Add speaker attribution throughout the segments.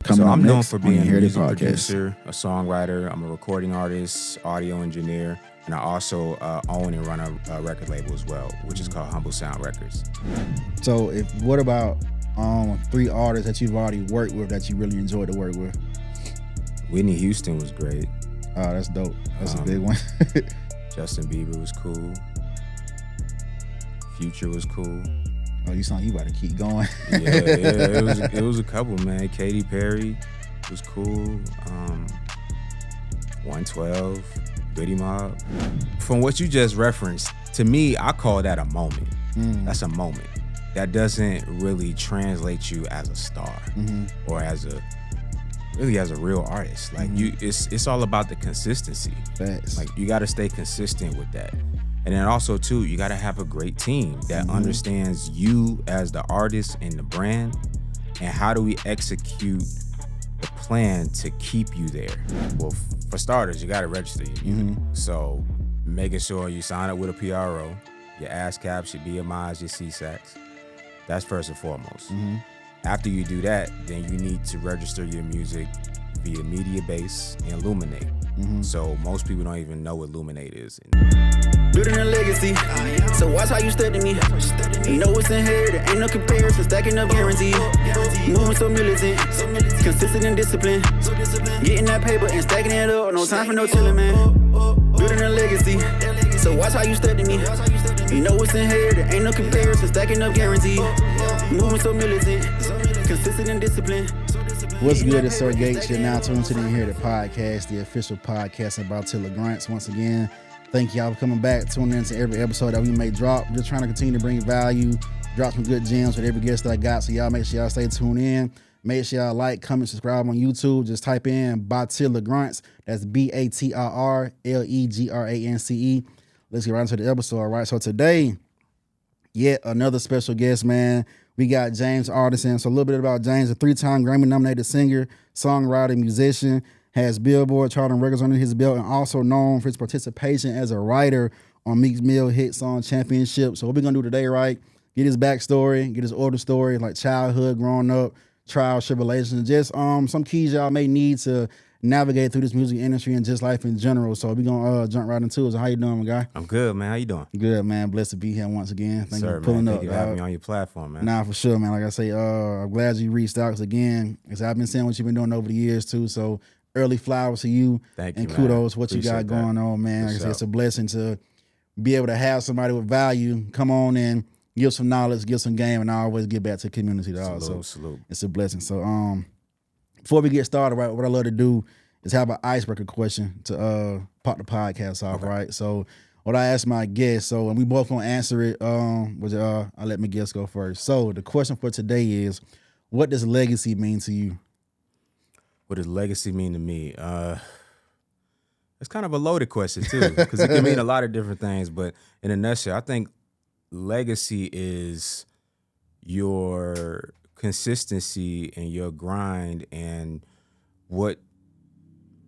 Speaker 1: Coming
Speaker 2: so
Speaker 1: up
Speaker 2: I'm known
Speaker 1: next
Speaker 2: for
Speaker 1: on
Speaker 2: being a
Speaker 1: Hear the
Speaker 2: music
Speaker 1: Podcast.
Speaker 2: producer, a songwriter. I'm a recording artist, audio engineer, and I also own and run a record label as well, which is called Humble Sound Records.
Speaker 1: So what about 3 artists that you've already worked with that you really enjoyed to work with?
Speaker 2: Whitney Houston was great.
Speaker 1: Oh, that's dope. That's a big one.
Speaker 2: Justin Bieber was cool. Future was cool.
Speaker 1: Oh, you sound you about to keep going.
Speaker 2: It was a couple, man. Katy Perry was cool. 112, Goodie Mob. From what you just referenced, to me, I call that a moment. That's a moment. That doesn't really translate you as a star or as a real artist. Like it's all about the consistency.
Speaker 1: Facts.
Speaker 2: Like you got to stay consistent with that. And then also too, you got to have a great team that understands you as the artist and the brand, and how do we execute the plan to keep you there. Well, for starters, you got to register your music. So making sure you sign up with a PRO, your ASCAPs, your BMIs, your SESACs. That's first and foremost. After you do that, then you need to register your music via Mediabase and Luminate. So most people don't even know what Luminate is.
Speaker 3: Building a legacy, so watch how you study me. You know it's inherited, ain't no comparison, stacking up guarantees. Moving so militant, consistent and disciplined. Getting that paper and stacking it up, no time for no chillin', man. Building a legacy, so watch how you study me. You know it's inherited, ain't no comparison, stacking up guarantees. Moving so militant, consistent and disciplined.
Speaker 1: What's good? It's Sir Gates. You're now tuned to the Hear the Podcast, the official podcast about Tiller Grants. Once again, thank y'all for coming back, tuning into every episode that we may drop. Just trying to continue to bring value, drop some good gems with every guest that I got. So y'all make sure y'all stay tuned in. Make sure y'all like, comment, subscribe on YouTube. Just type in Batilla Grants. That's BATRRLEGRANCE. Let's get right into the episode. All right. So today, yet another special guest, man. We got James Artissen. So a little bit about James, a 3-time Grammy-nominated singer, songwriter, musician, has Billboard charting records under his belt, and also known for his participation as a writer on Meek Mill Hit Song Championship. So what we're going to do today, right, get his backstory, get his order story, like childhood, growing up, trials, tribulations, just some keys y'all may need to navigate through this music industry and just life in general. So we're going to jump right into it. So how you doing, my guy?
Speaker 2: I'm good, man. How you doing?
Speaker 1: Good, man. Blessed to be here once again. Thank you
Speaker 2: Sir,
Speaker 1: for pulling
Speaker 2: man.
Speaker 1: up.
Speaker 2: Thank you for having me on your platform, man.
Speaker 1: Nah, for sure, man. Like I say, I'm glad you reached out because, again, as I've been saying what you've been doing over the years, too. So early flowers to you.
Speaker 2: Thank you,
Speaker 1: and
Speaker 2: man.
Speaker 1: kudos what
Speaker 2: Appreciate
Speaker 1: you got going
Speaker 2: that.
Speaker 1: on, man. Like I say,
Speaker 2: sure.
Speaker 1: it's a blessing to be able to have somebody with value come on and give some knowledge, give some game, and I always give back to the community.
Speaker 2: Salute.
Speaker 1: It's a blessing. So before we get started, right, what I love to do is have an icebreaker question to pop the podcast off, right? So what I ask my guests, and we both gonna answer it, I'll let my guests go first. So the question for today is, what does legacy mean to you?
Speaker 2: What does legacy mean to me? It's kind of a loaded question, too, because it can mean a lot of different things. But in a nutshell, I think legacy is your consistency and your grind and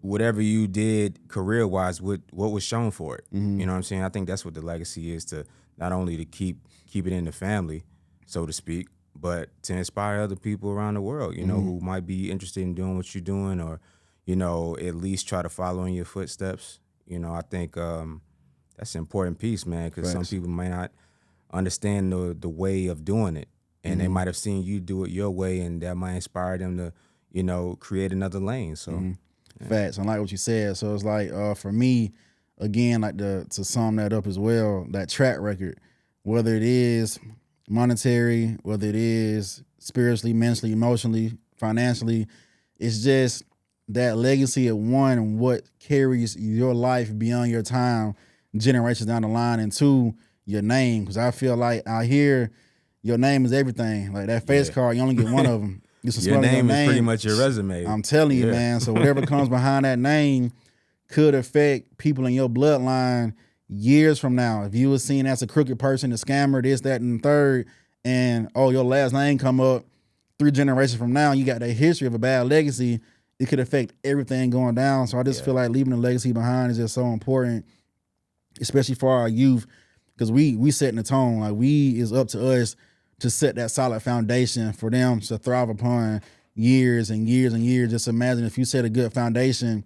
Speaker 2: whatever you did career-wise, what was shown for it. You know what I'm saying? I think that's what the legacy is, to not only to keep it in the family, so to speak, but to inspire other people around the world, you know, who might be interested in doing what you're doing, or, you know, at least try to follow in your footsteps. You know, I think that's an important piece, man, because some people may not understand the way of doing it, and they might have seen you do it your way, and that might inspire them to, you know, create another lane. So,
Speaker 1: Facts. I like what you said. So it's like, for me, again, like to sum that up as well, that track record, whether it is monetary, whether it is spiritually, mentally, emotionally, financially, it's just that legacy of one, what carries your life beyond your time, generations down the line, and two, your name. Because I feel like out here, your name is everything. Like that face card, you only get one of them.
Speaker 2: Your name is pretty much your resume.
Speaker 1: I'm telling you, man. So whatever comes behind that name could affect people in your bloodline years from now. If you were seen as a crooked person, a scammer, this, that, and the third, and your last name come up 3 generations from now, you got that history of a bad legacy, it could affect everything going down. So I just feel like leaving a legacy behind is just so important, especially for our youth, because we setting the tone. Like it's up to us to set that solid foundation for them to thrive upon, years and years and years. Just imagine if you set a good foundation,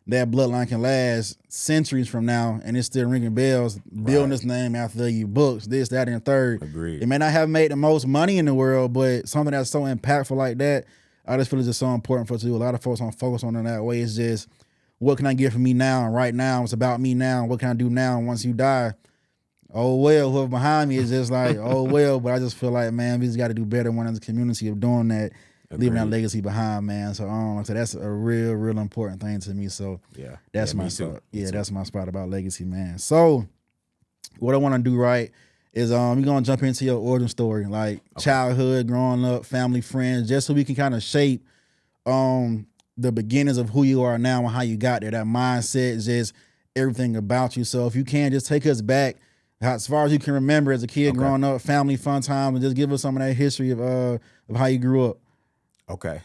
Speaker 1: that bloodline can last centuries from now, and it's still ringing bells, building this name after you, books, this, that, and the third.
Speaker 2: Agreed.
Speaker 1: It may not have made the most money in the world, but something that's so impactful like that, I just feel it's just so important for us to do. A lot of folks don't focus on it that way. It's just, what can I get from me now and right now? It's about me now. What can I do now? And once you die, oh well, whoever behind me is just like, oh well. But I just feel like, man, we just got to do better one as a community of doing that.
Speaker 2: Agreed.
Speaker 1: Leaving that legacy behind, man. So that's a real important thing to me. So
Speaker 2: Yeah,
Speaker 1: that's my
Speaker 2: me
Speaker 1: spot.
Speaker 2: too.
Speaker 1: Yeah,
Speaker 2: Me
Speaker 1: that's my spot about legacy, man. So what I want to do right is we're gonna jump into your origin story, like childhood, growing up, family, friends, just so we can kind of shape the beginnings of who you are now and how you got there. That mindset, just everything about you. So if you can, just take us back as far as you can remember as a kid growing up, family, fun times, and just give us some of that history of how you grew up.
Speaker 2: Okay.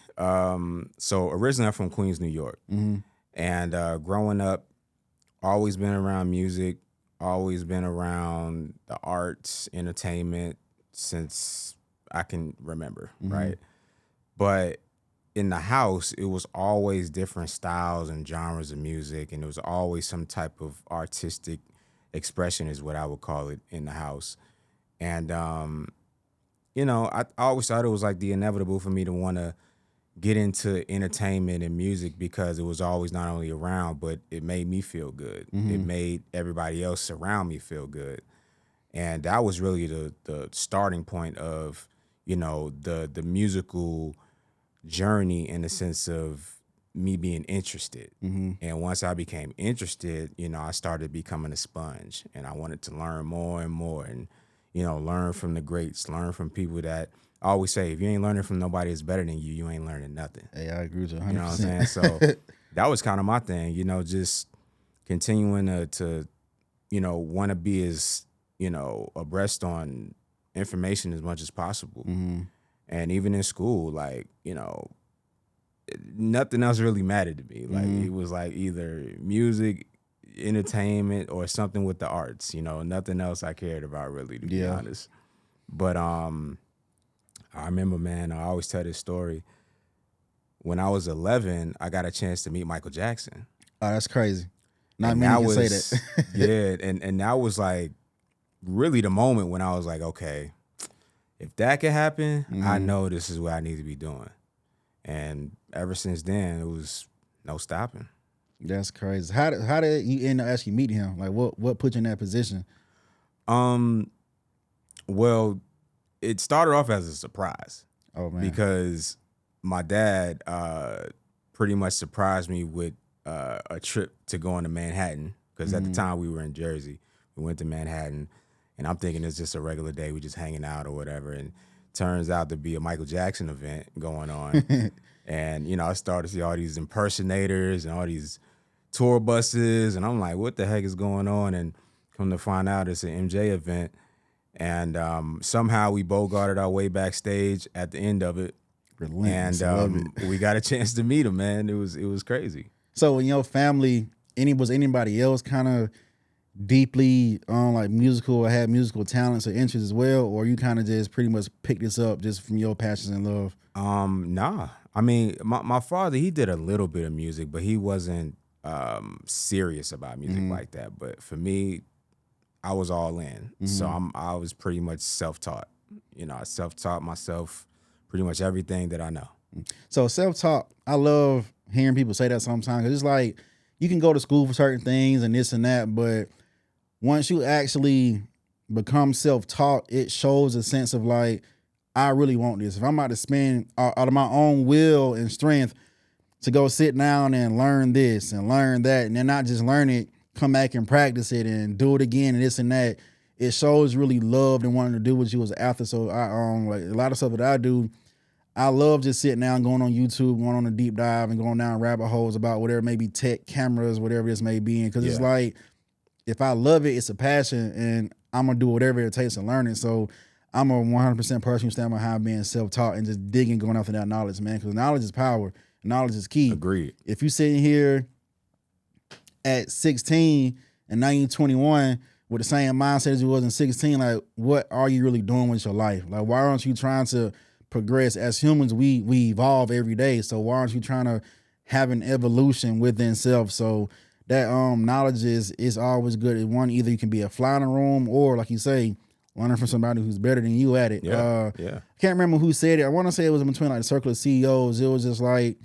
Speaker 2: So originally I'm from Queens, New York. And growing up, always been around music, always been around the arts, entertainment since I can remember, right? But in the house, it was always different styles and genres of music, and it was always some type of artistic expression is what I would call it in the house. And you know, I always thought it was like the inevitable for me to want to get into entertainment and music because it was always not only around, but it made me feel good. It made everybody else around me feel good. And that was really the starting point of, you know, the musical journey in the sense of me being interested. And once I became interested, you know, I started becoming a sponge and I wanted to learn more and more and, you know, learn from the greats, learn from people that I always say, if you ain't learning from nobody that's better than you, you ain't learning nothing.
Speaker 1: Hey, I agree with you 100%.
Speaker 2: You know what I'm saying? So that was kind of my thing, you know, just continuing to you know, want to be as, you know, abreast on information as much as possible. And even in school, like, you know, nothing else really mattered to me. Like, it was like either music, entertainment, or something with the arts, you know, nothing else I cared about really, to be honest. But I remember, man, I always tell this story. When I was 11, I got a chance to meet Michael Jackson.
Speaker 1: Oh, that's crazy. Not
Speaker 2: And
Speaker 1: many
Speaker 2: that
Speaker 1: can
Speaker 2: was,
Speaker 1: say that.
Speaker 2: yeah, and that was like really the moment when I was like, okay, if that could happen, I know this is what I need to be doing. And ever since then, it was no stopping.
Speaker 1: That's crazy. How did you end up actually meeting him? Like, what put you in that position?
Speaker 2: Well, it started off as a surprise.
Speaker 1: Oh man,
Speaker 2: Because my dad pretty much surprised me with a trip to going to Manhattan. Because at the time we were in Jersey, we went to Manhattan, and I'm thinking it's just a regular day, we just hanging out or whatever. And turns out to be a Michael Jackson event going on. And you know, I started to see all these impersonators and all these tour buses, and I'm like, what the heck is going on? And come to find out, it's an MJ event. And somehow we bogarted our way backstage at the end of it.
Speaker 1: relentless.
Speaker 2: And we got a chance to meet him, man. It was crazy.
Speaker 1: So in your family, was anybody else kind of deeply like musical or had musical talents or interests as well, or you kind of just pretty much picked this up just from your passions and love?
Speaker 2: Nah. I mean, my father, he did a little bit of music, but he wasn't serious about music like that. But for me, I was all in. So I was pretty much self-taught. You know, I self-taught myself pretty much everything that I know.
Speaker 1: So self-taught, I love hearing people say that sometimes, because it's like you can go to school for certain things and this and that, but once you actually become self-taught, it shows a sense of like, I really want this. If I'm about to spend out of my own will and strength to go sit down and learn this and learn that, and then not just learn it, come back and practice it and do it again and this and that, it shows really loved and wanting to do what you was after. So I like a lot of stuff that I do, I love just sitting down, going on YouTube, going on a deep dive and going down rabbit holes about whatever may be tech, cameras, whatever this may be. Because it's like, if I love it, it's a passion, and I'm going to do whatever it takes to learn it. So I'm a 100% person who stand behind being self-taught and just digging, going after that knowledge, man. Because knowledge is power. Knowledge is key.
Speaker 2: Agreed.
Speaker 1: If you sitting here at 16 and now you're 21 with the same mindset as you was in 16, like, what are you really doing with your life? Like, why aren't you trying to progress. As humans, we evolve every day. So why aren't you trying to have an evolution within self? So that knowledge is always good. One, either you can be a fly in the room, or like you say, learning from somebody who's better than you at it.
Speaker 2: Yeah.
Speaker 1: I can't remember who said it. I want to say it was in between like the circle of CEOs. It was just like,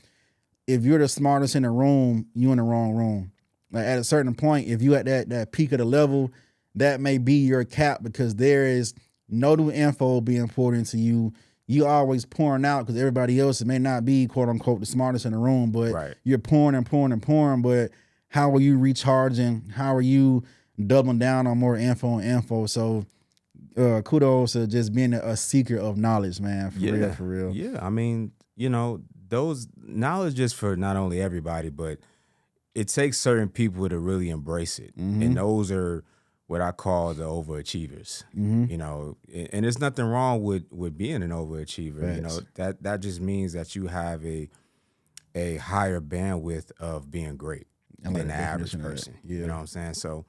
Speaker 1: if you're the smartest in the room, you in the wrong room. Like at a certain point, if you at that peak of the level, that may be your cap, because there is no new info being poured into you. You always pouring out because everybody else, it may not be quote unquote the smartest in the room, but you're pouring and pouring and pouring. But how are you recharging? How are you doubling down on more info? So kudos to just being a seeker of knowledge, man. For real.
Speaker 2: Yeah, I mean, you know, those knowledge is for not only everybody, but it takes certain people to really embrace it. And those are what I call the overachievers. You know, and there's nothing wrong with being an overachiever. Facts. You know, that just means that you have a higher bandwidth of being great than the average person. Yeah. You know what I'm saying? So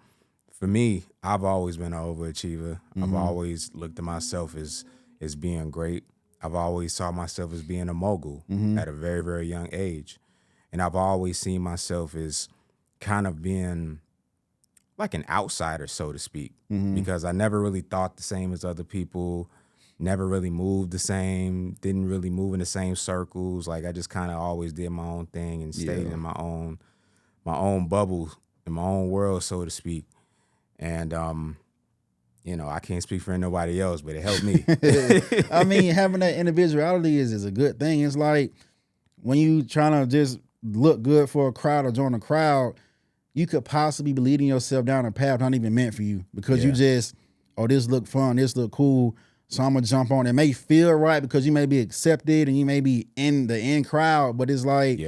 Speaker 2: for me, I've always been an overachiever. I've always looked at myself as being great. I've always saw myself as being a mogul at a very, very young age. And I've always seen myself as kind of being like an outsider, so to speak, because I never really thought the same as other people, never really moved the same, didn't really move in the same circles. Like I just kind of always did my own thing and stayed in my own bubble, in my own world, so to speak. And, you know, I can't speak for nobody else, but it helped me.
Speaker 1: I mean, having that individuality is a good thing. It's like when you trying to just look good for a crowd or join a crowd, you could possibly be leading yourself down a path not even meant for you, because you just, oh, this look fun, this look cool, so I'm gonna jump on. It may feel right because you may be accepted and you may be in the in crowd, but it's like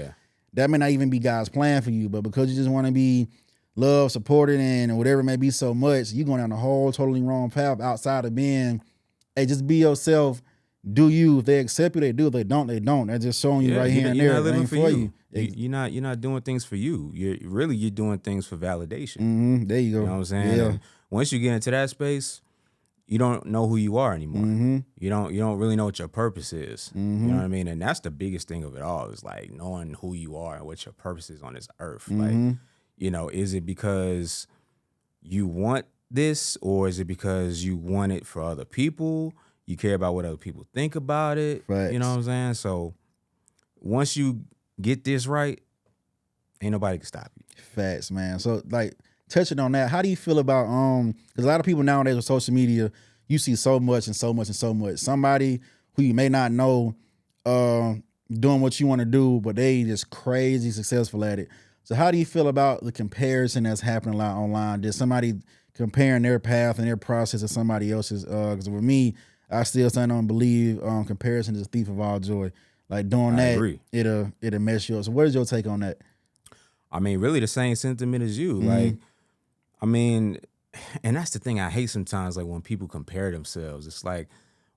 Speaker 1: that may not even be God's plan for you. But because you just want to be loved, supported, and whatever it may be so much, you're going down a whole totally wrong path outside of being, hey, just be yourself. Do you? If they accept you, they do. If they don't, they don't. They're just showing you right here and there.
Speaker 2: You're not living for you. You're not doing things for you. You're doing things for validation.
Speaker 1: There you go.
Speaker 2: You know what I'm saying? Yeah. Once you get into that space, you don't know who you are anymore. You don't really know what your purpose is. You know what I mean? And that's the biggest thing of it all, is like knowing who you are and what your purpose is on this earth. Like, you know, is it because you want this, or is it because you want it for other people? You care about what other people think about it. Facts. You know what I'm saying? So once you get this right, ain't nobody can stop you.
Speaker 1: Facts, man. So like touching on that, how do you feel about because a lot of people nowadays with social media, you see so much and so much and so much. Somebody who you may not know doing what you want to do, but they just crazy successful at it. So how do you feel about the comparison that's happening a lot online? Did somebody comparing their path and their process to somebody else's? Because for me, I still stand on and believe comparison is a thief of all joy. Like doing that, it'll mess you up. So what is your take on that?
Speaker 2: I mean, really the same sentiment as you. Like, I mean, and that's the thing I hate sometimes, like when people compare themselves. It's like,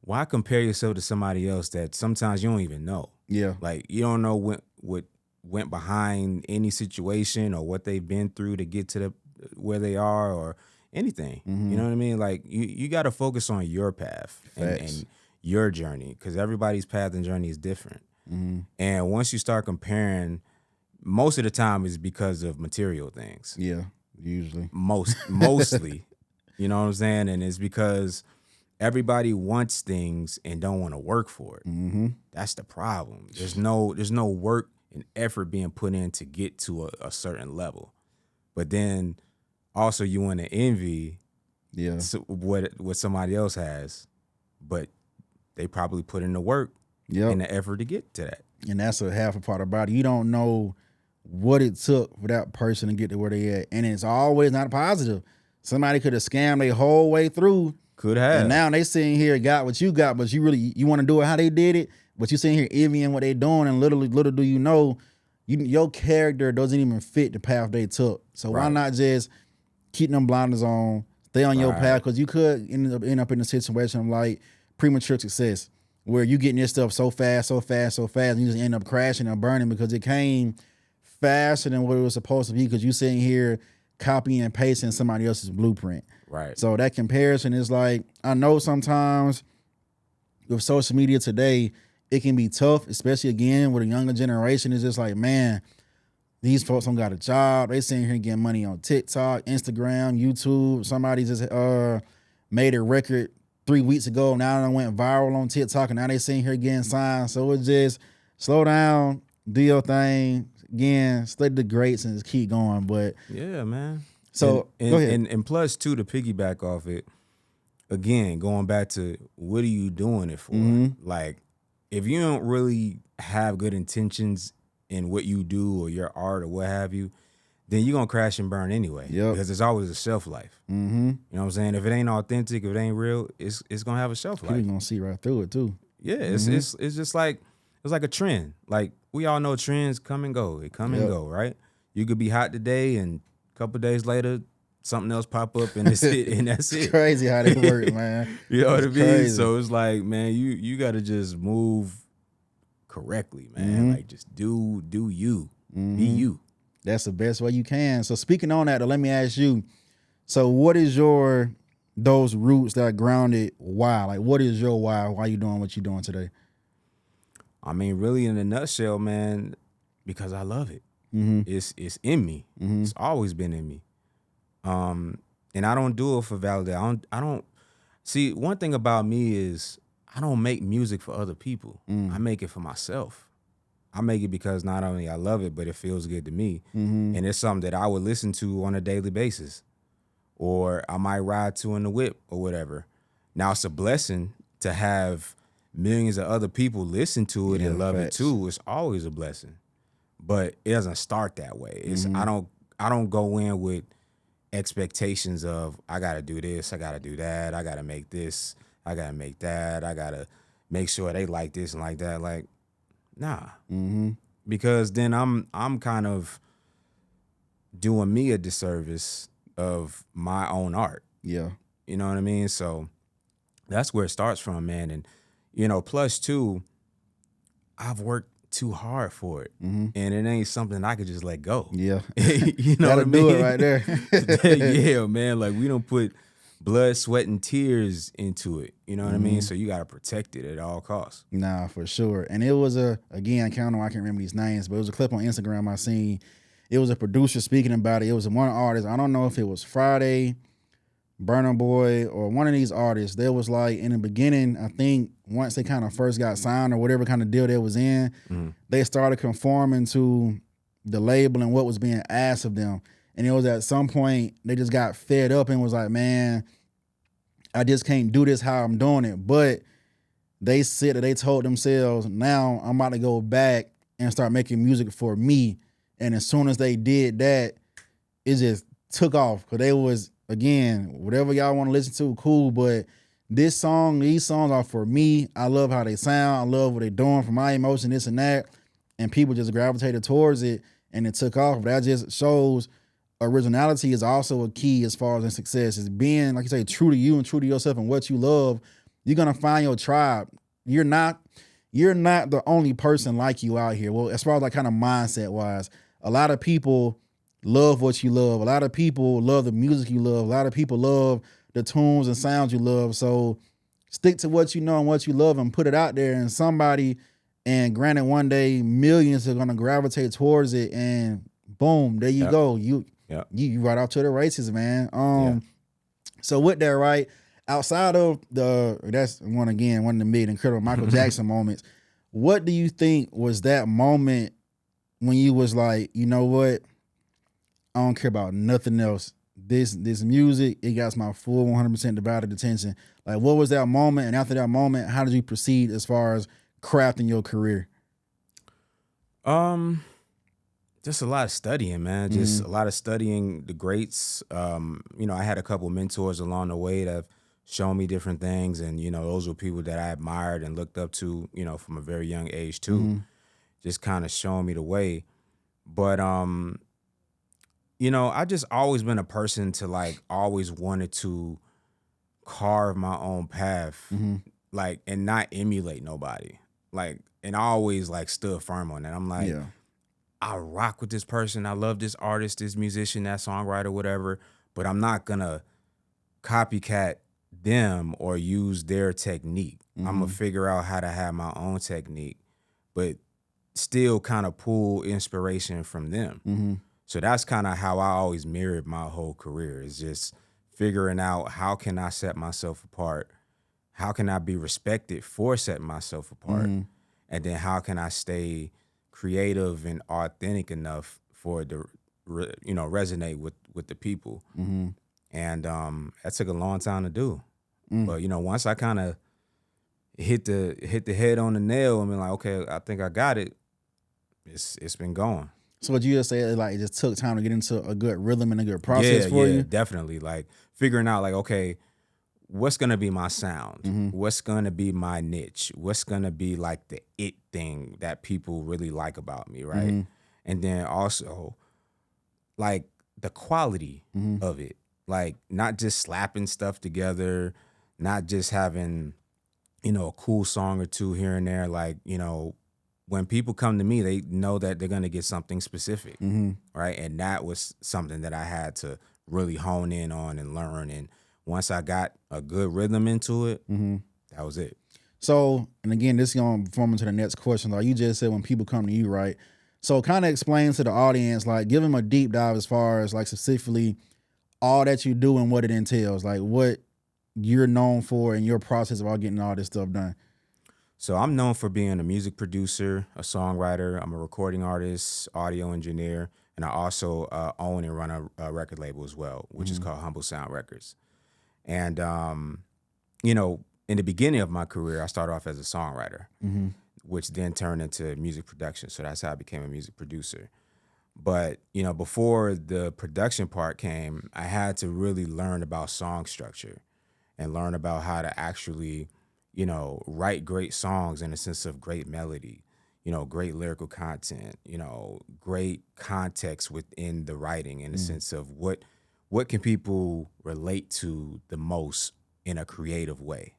Speaker 2: why compare yourself to somebody else that sometimes you don't even know? Yeah. Like, you don't know what went behind any situation or what they've been through to get to where they are or anything. You know what I mean? Like, you got to focus on your path and your journey, because everybody's path and journey is different. And once you start comparing, most of the time is because of material things. Yeah, usually. Mostly. You know what I'm saying? And it's because everybody wants things and don't want to work for it. That's the problem. There's no work and effort being put in to get to a certain level. But then also you want to envy what somebody else has, but they probably put in the work and the effort to get to that.
Speaker 1: And that's a half a part about it. You don't know what it took for that person to get to where they at. And it's always not positive. Somebody could have scammed their whole way through.
Speaker 2: Could have.
Speaker 1: And now they sitting here, got what you got, but you want to do it how they did it, but you sitting here envying what they doing, and little do you know, your character doesn't even fit the path they took. So why not just keep them blinders on, stay on your path, because you could end up in a situation of like premature success, where you getting this stuff so fast, and you just end up crashing or burning because it came faster than what it was supposed to be, because you sitting here copying and pasting somebody else's blueprint. Right. So that comparison is like, I know sometimes with social media today, it can be tough, especially again with a younger generation. It's just like, man, these folks don't got a job. They sitting here getting money on TikTok, Instagram, YouTube. Somebody just made a record 3 weeks ago. Now it went viral on TikTok, and now they sitting here getting signed. So it's just slow down, do your thing. Again, study the greats and just keep going. But
Speaker 2: yeah, man.
Speaker 1: So
Speaker 2: and,
Speaker 1: go ahead.
Speaker 2: And plus too, to piggyback off it, again, going back to what are you doing it for? Like, if you don't really have good intentions in what you do or your art or what have you, then you're gonna crash and burn anyway.
Speaker 1: Yep.
Speaker 2: Because there's always a shelf life. You know what I'm saying? If it ain't authentic, if it ain't real, it's gonna have a shelf life.
Speaker 1: You're gonna see right through it too.
Speaker 2: Yeah, it's just like it's like a trend. Like, we all know trends come and go. They come and go, right? You could be hot today, and a couple days later, something else pop up, and it's it, and that's it.
Speaker 1: It's crazy how they work, man.
Speaker 2: You know what I mean?
Speaker 1: Crazy.
Speaker 2: So it's like, man, you got to just move correctly, man. Like, just do you, be you.
Speaker 1: That's the best way you can. So speaking on that, let me ask you. So what is those roots that are grounded why? Like, what is your why? Why you doing what you doing today?
Speaker 2: I mean, really, in a nutshell, man, because I love it. It's in me. It's always been in me. And I don't do it for validation. I don't see, one thing about me is I don't make music for other people. I make it for myself. I make it because not only I love it, but it feels good to me. And it's something that I would listen to on a daily basis, or I might ride to in the whip or whatever. Now, it's a blessing to have millions of other people listen to it and love it too. It's always a blessing, but it doesn't start that way. It's I don't go in with expectations of I gotta do this, I gotta do that, I gotta make this, I gotta make that, I gotta make sure they like this and like that. Like, nah, because then I'm kind of doing me a disservice of my own art. Yeah, you know what I mean. So that's where it starts from, man. And you know, plus too, I've worked too hard for it, and it ain't something I could just let go. Yeah, you know what I mean?
Speaker 1: Do it right there.
Speaker 2: Yeah, man. Like, we don't put blood, sweat, and tears into it. You know what I mean? So you gotta protect it at all costs.
Speaker 1: Nah, for sure. And it was again, I can't remember these names, but it was a clip on Instagram I seen. It was a producer speaking about it. It was one artist. I don't know if it was Friday, Burna Boy, or one of these artists. There was like, in the beginning, I think once they kind of first got signed or whatever kind of deal they was in, they started conforming to the label and what was being asked of them. And it was at some point they just got fed up and was like, man, I just can't do this how I'm doing it. But they told themselves, now I'm about to go back and start making music for me. And as soon as they did that, it just took off. Because they was, again, whatever y'all want to listen to, cool. But these songs are for me. I love how they sound. I love what they're doing for my emotion, this and that. And people just gravitated towards it, and it took off. That just shows originality is also a key as far as in success. Is being, like you say, true to you and true to yourself and what you love. You're gonna find your tribe. You're not the only person like you out here. Well, as far as like kind of mindset wise, a lot of people love what you love. A lot of people love the music you love. A lot of people love the tunes and sounds you love. So stick to what you know and what you love and put it out there. And and granted, one day millions are gonna gravitate towards it, and boom, there you go. You right off to the races, man. So with that, right, outside of that's one of the mid incredible Michael Jackson moments, what do you think was that moment when you was like, you know what, I don't care about nothing else. This music, it got my full 100% divided attention. Like, what was that moment? And after that moment, how did you proceed as far as crafting your career?
Speaker 2: Just a lot of studying, man. Just a lot of studying the greats. You know, I had a couple mentors along the way that have shown me different things, and you know, those were people that I admired and looked up to, you know, from a very young age too. Just kind of showing me the way. But you know, I just always been a person to like always wanted to carve my own path, like, and not emulate nobody. Like, and I always like stood firm on that. I'm like, I rock with this person. I love this artist, this musician, that songwriter, whatever, but I'm not gonna copycat them or use their technique. I'm gonna figure out how to have my own technique, but still kind of pull inspiration from them. So that's kind of how I always mirrored my whole career, is just figuring out how can I set myself apart, how can I be respected for setting myself apart, and then how can I stay creative and authentic enough for it to resonate with the people. And that took a long time to do. But once I kind of hit the head on the nail and be like, okay, I think I got it, it's been going.
Speaker 1: So what you just said, like, it just took time to get into a good rhythm and a good process for you?
Speaker 2: Yeah, definitely. Like figuring out like, okay, what's gonna be my sound? What's gonna be my niche? What's gonna be like the it thing that people really like about me, right? And then also like the quality of it. Like not just slapping stuff together, not just having, a cool song or two here and there. Like, when people come to me, they know that they're going to get something specific, right? And that was something that I had to really hone in on and learn. And once I got a good rhythm into it, that was it.
Speaker 1: So, and again, this is going to form into the next question. Like you just said, when people come to you, right? So kind of explain to the audience, like give them a deep dive as far as like specifically all that you do and what it entails, like what you're known for in your process of all getting all this stuff done.
Speaker 2: So I'm known for being a music producer, a songwriter. I'm a recording artist, audio engineer, and I also own and run a record label as well, which is called Humble Sound Records. And, in the beginning of my career, I started off as a songwriter, which then turned into music production. So that's how I became a music producer. But, before the production part came, I had to really learn about song structure and learn about how to actually write great songs in a sense of great melody, great lyrical content, great context within the writing in the sense of what can people relate to the most in a creative way.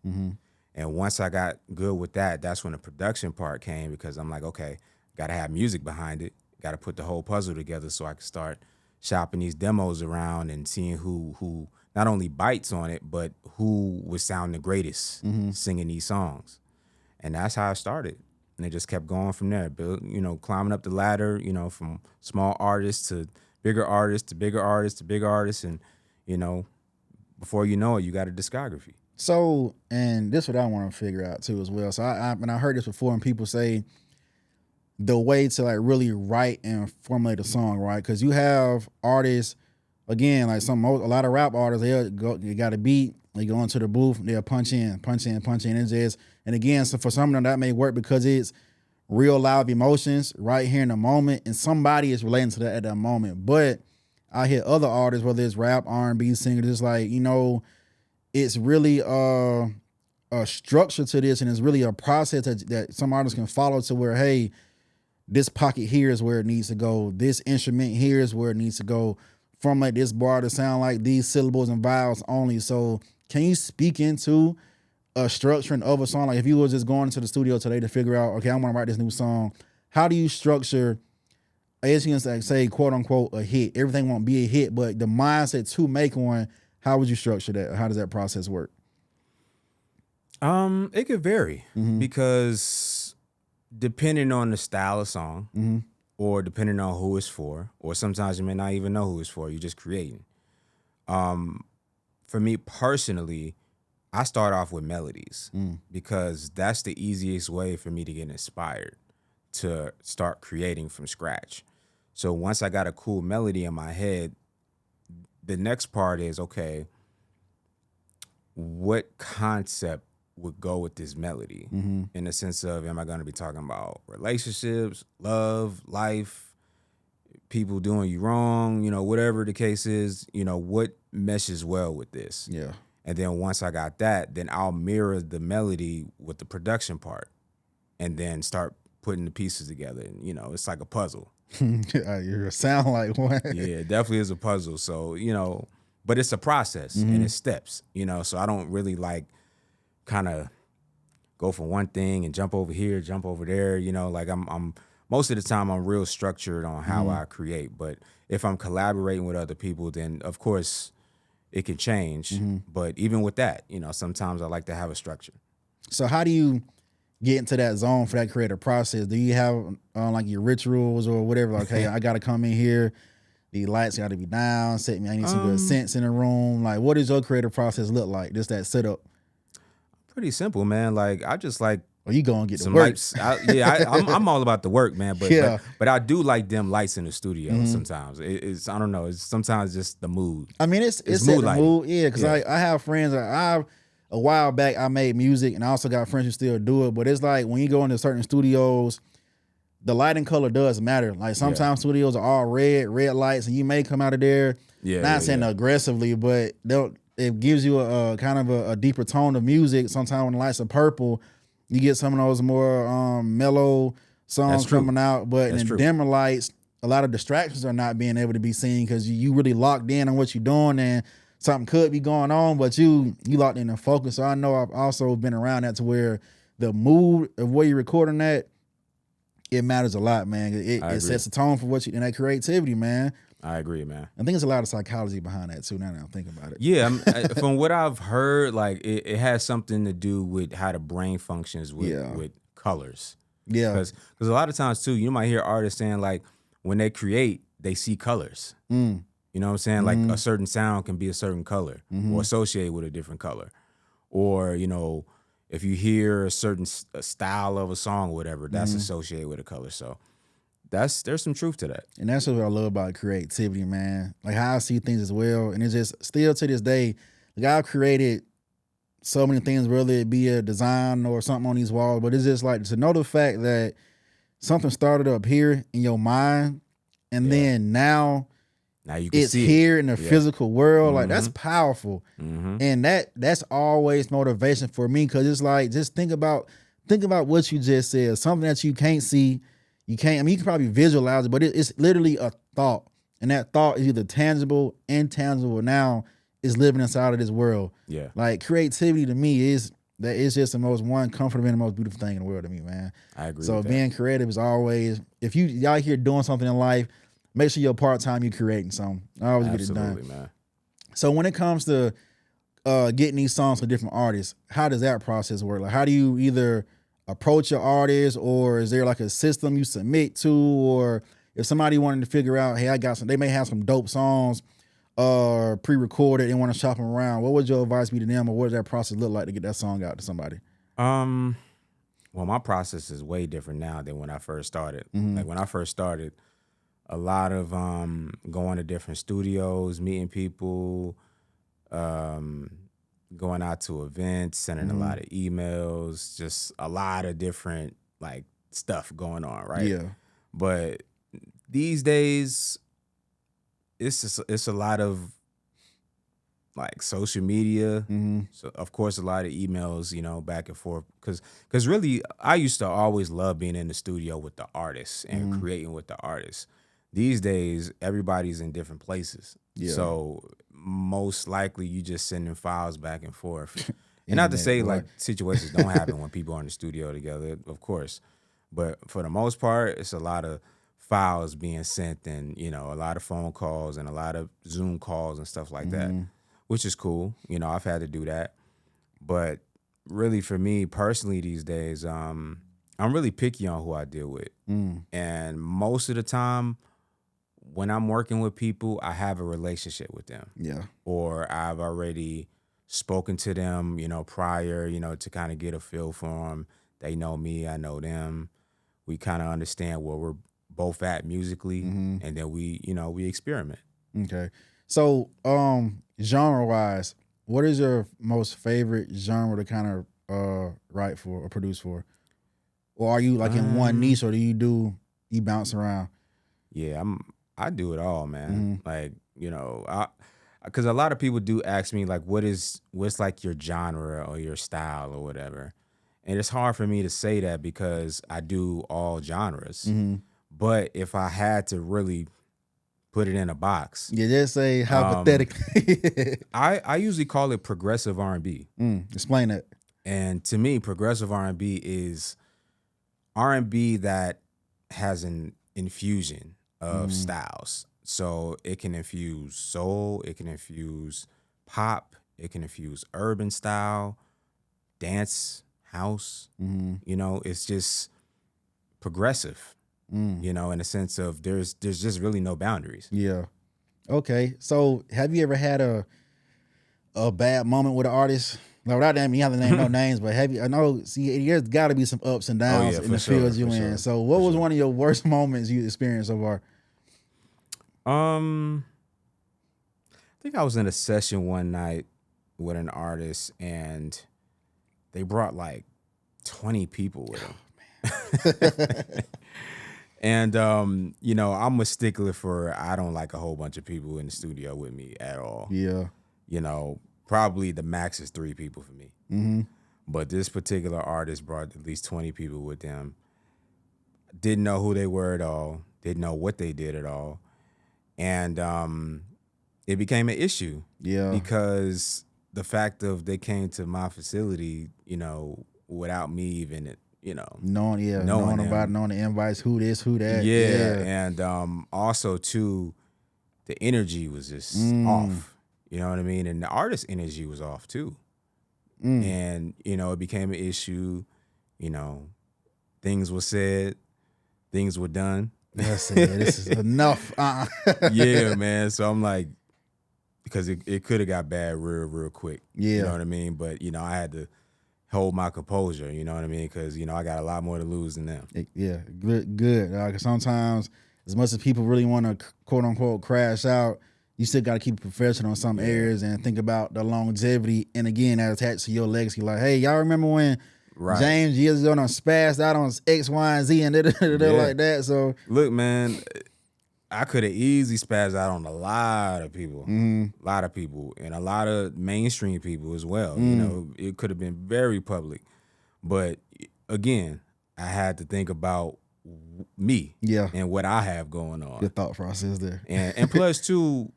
Speaker 2: And once I got good with that, that's when the production part came, because I'm like, okay, got to have music behind it, got to put the whole puzzle together so I can start shopping these demos around and seeing who not only bites on it, but who would sound the greatest singing these songs. And that's how I started. And it just kept going from there, climbing up the ladder, from small artists to bigger artists to bigger artists to bigger artists. And, before you know it, you got a discography.
Speaker 1: So, and this is what I want to figure out too as well. So I heard this before, and people say the way to like really write and formulate a song, right? Because you have artists, again, like a lot of rap artists, they got a beat, they go into the booth, they'll punch in. It's just, and again, so for some of them that may work because it's real live emotions right here in the moment, and somebody is relating to that at that moment. But I hear other artists, whether it's rap, R&B singers, it's like, it's really a structure to this, and it's really a process that some artists can follow to where, hey, this pocket here is where it needs to go. This instrument here is where it needs to go. Formulate this bar to sound like these syllables and vowels only. So can you speak into a structuring of a song? Like if you were just going into the studio today to figure out, okay, I want to write this new song, how do you structure, I guess you can say, quote unquote, a hit? Everything won't be a hit, but the mindset to make one, how would you structure that? How does that process work?
Speaker 2: It could vary because depending on the style of song, or depending on who it's for, or sometimes you may not even know who it's for, you're just creating. For me personally, I start off with melodies because that's the easiest way for me to get inspired to start creating from scratch. So once I got a cool melody in my head, the next part is, okay, what concept would go with this melody in the sense of, am I going to be talking about relationships, love, life, people doing you wrong, whatever the case is, what meshes well with this?
Speaker 1: Yeah.
Speaker 2: And then once I got that, then I'll mirror the melody with the production part and then start putting the pieces together. And, it's like a puzzle.
Speaker 1: You sound like one.
Speaker 2: Yeah, it definitely is a puzzle. So, but it's a process and it's steps, so I don't really like kind of go for one thing and jump over here, jump over there, like I'm most of the time I'm real structured on how I create. But if I'm collaborating with other people, then of course it can change. But even with that, sometimes I like to have a structure.
Speaker 1: So how do you get into that zone for that creative process? Do you have like your rituals or whatever? Like, hey, I got to come in here. The lights got to be down. Set me. I need some good scents in the room. Like, what does your creative process look like? Just that setup.
Speaker 2: Pretty simple, man. Like I just like.
Speaker 1: Or you go and get
Speaker 2: some
Speaker 1: the work.
Speaker 2: lights. I'm all about the work, man. But I do like dim lights in the studio sometimes. It's I don't know. It's sometimes just the mood.
Speaker 1: I mean, it's mood the mood. Yeah, because I have friends. A while back I made music, and I also got friends who still do it. But it's like when you go into certain studios, the lighting color does matter. Like sometimes studios are all red lights, and you may come out of there. Not saying aggressively, but it gives you a kind of a deeper tone of music. Sometimes when the lights are purple, you get some of those more mellow songs coming out. But in dimmer lights, a lot of distractions are not being able to be seen because you really locked in on what you're doing, and something could be going on, but you locked in and focused. So I know I've also been around that to where the mood of where you're recording at, it matters a lot, man. It sets the tone for what you and that creativity, man.
Speaker 2: I agree, man.
Speaker 1: I think there's a lot of psychology behind that too. Now that I'm thinking about it.
Speaker 2: Yeah, from what I've heard, like it has something to do with how the brain functions with colors.
Speaker 1: Yeah,
Speaker 2: because a lot of times too, you might hear artists saying like when they create, they see colors. You know what I'm saying? Like a certain sound can be a certain color or associated with a different color, or you know, if you hear a certain style of a song or whatever, that's associated with a color. So. There's some truth to that.
Speaker 1: And that's what I love about creativity, man. Like how I see things as well. And it's just still to this day, like I've created so many things, whether it be a design or something on these walls, but it's just like to know the fact that something started up here in your mind and then now
Speaker 2: you can
Speaker 1: it's
Speaker 2: see
Speaker 1: here
Speaker 2: it
Speaker 1: in the physical world. Like that's powerful. And that's always motivation for me. Cause it's like, just think about what you just said, something that you can't see. You can't, I mean, you can probably visualize it, but it's literally a thought. And that thought is either tangible, intangible, now is living inside of this world.
Speaker 2: Yeah.
Speaker 1: Like creativity to me is just the most comfortable and the most beautiful thing in the world to me, man.
Speaker 2: I agree.
Speaker 1: So being creative is always, if y'all here doing something in life, make sure you're part-time, you're creating something. I always get it done.
Speaker 2: Absolutely, man.
Speaker 1: So when it comes to getting these songs from different artists, how does that process work? Like how do you either approach your artist, or is there like a system you submit to, or if somebody wanted to figure out, hey, they may have some dope songs pre-recorded and want to shop them around, what would your advice be to them, or what does that process look like to get that song out to somebody?
Speaker 2: Well, my process is way different now than when I first started. Like when I first started, a lot of going to different studios, meeting people, going out to events, sending a lot of emails, just a lot of different like stuff going on, right?
Speaker 1: Yeah.
Speaker 2: But these days, it's a lot of like social media. So of course, a lot of emails, you know, back and forth. Because really, I used to always love being in the studio with the artists and creating with the artists. These days, everybody's in different places. Yeah. So most likely you just sending files back and forth. And not to say like situations don't happen when people are in the studio together, of course. But for the most part, it's a lot of files being sent and, you know, a lot of phone calls and a lot of Zoom calls and stuff like that, which is cool. You know, I've had to do that. But really for me personally these days, I'm really picky on who I deal with. And most of the time, when I'm working with people, I have a relationship with them. Yeah. Or I've already spoken to them, you know, prior, you know, to kind of get a feel for them. They know me, I know them. We kind of understand where we're both at musically, and then we experiment. Okay.
Speaker 1: So, genre-wise, what is your most favorite genre to kind of write for or produce for? Or are you like in one niche, or do you bounce around?
Speaker 2: Yeah, I do it all, man. Like, you know, because a lot of people do ask me like, what's like your genre or your style or whatever, and it's hard for me to say that because I do all genres. But if I had to really put it in a box,
Speaker 1: just say hypothetically.
Speaker 2: I usually call it progressive R&B.
Speaker 1: Explain that.
Speaker 2: And to me, progressive R&B is R&B that has an infusion of styles. So it can infuse soul, it can infuse pop, it can infuse urban style, dance, house. You know, it's just progressive. You know, in the sense of there's just really no boundaries.
Speaker 1: Yeah. Okay. So have you ever had a bad moment with an artist? Like, without that, you have to name no names, but have you? I know. See, there's got to be some ups and downs in the fields you in. So, what was one of your worst moments you experienced so far?
Speaker 2: I think I was in a session one night with an artist, and they brought like 20 people with them. And you know, I'm a stickler for I don't like a whole bunch of people in the studio with me at all.
Speaker 1: Yeah.
Speaker 2: You know, probably the max is 3 people for me. But this particular artist brought at least 20 people with them. Didn't know who they were at all. Didn't know what they did at all. And it became an issue.
Speaker 1: Yeah.
Speaker 2: Because the fact of they came to my facility, you know, without me even, you know, knowing
Speaker 1: the invites, who this, who that.
Speaker 2: Yeah. And also too, the energy was just off. You know what I mean? And the artist's energy was off too. And, you know, it became an issue. You know, things were said, things were done.
Speaker 1: That's it. This is enough.
Speaker 2: Yeah, man. So I'm like, because it could have got bad real quick.
Speaker 1: Yeah.
Speaker 2: You know what I mean? But, you know, I had to hold my composure, you know what I mean? Because, you know, I got a lot more to lose than them.
Speaker 1: Yeah, good. Like sometimes, as much as people really want to, quote unquote, crash out, you still got to keep it professional in some areas and think about the longevity. And again, that attached to your legacy. Like, hey, y'all remember when James years ago done spazzed out on X, Y, and Z and like that? So
Speaker 2: look, man, I could have easily spazzed out on a lot of people, and a lot of mainstream people as well. You know, it could have been very public, but again, I had to think about me, and what I have going on.
Speaker 1: Your thought process there,
Speaker 2: and plus too,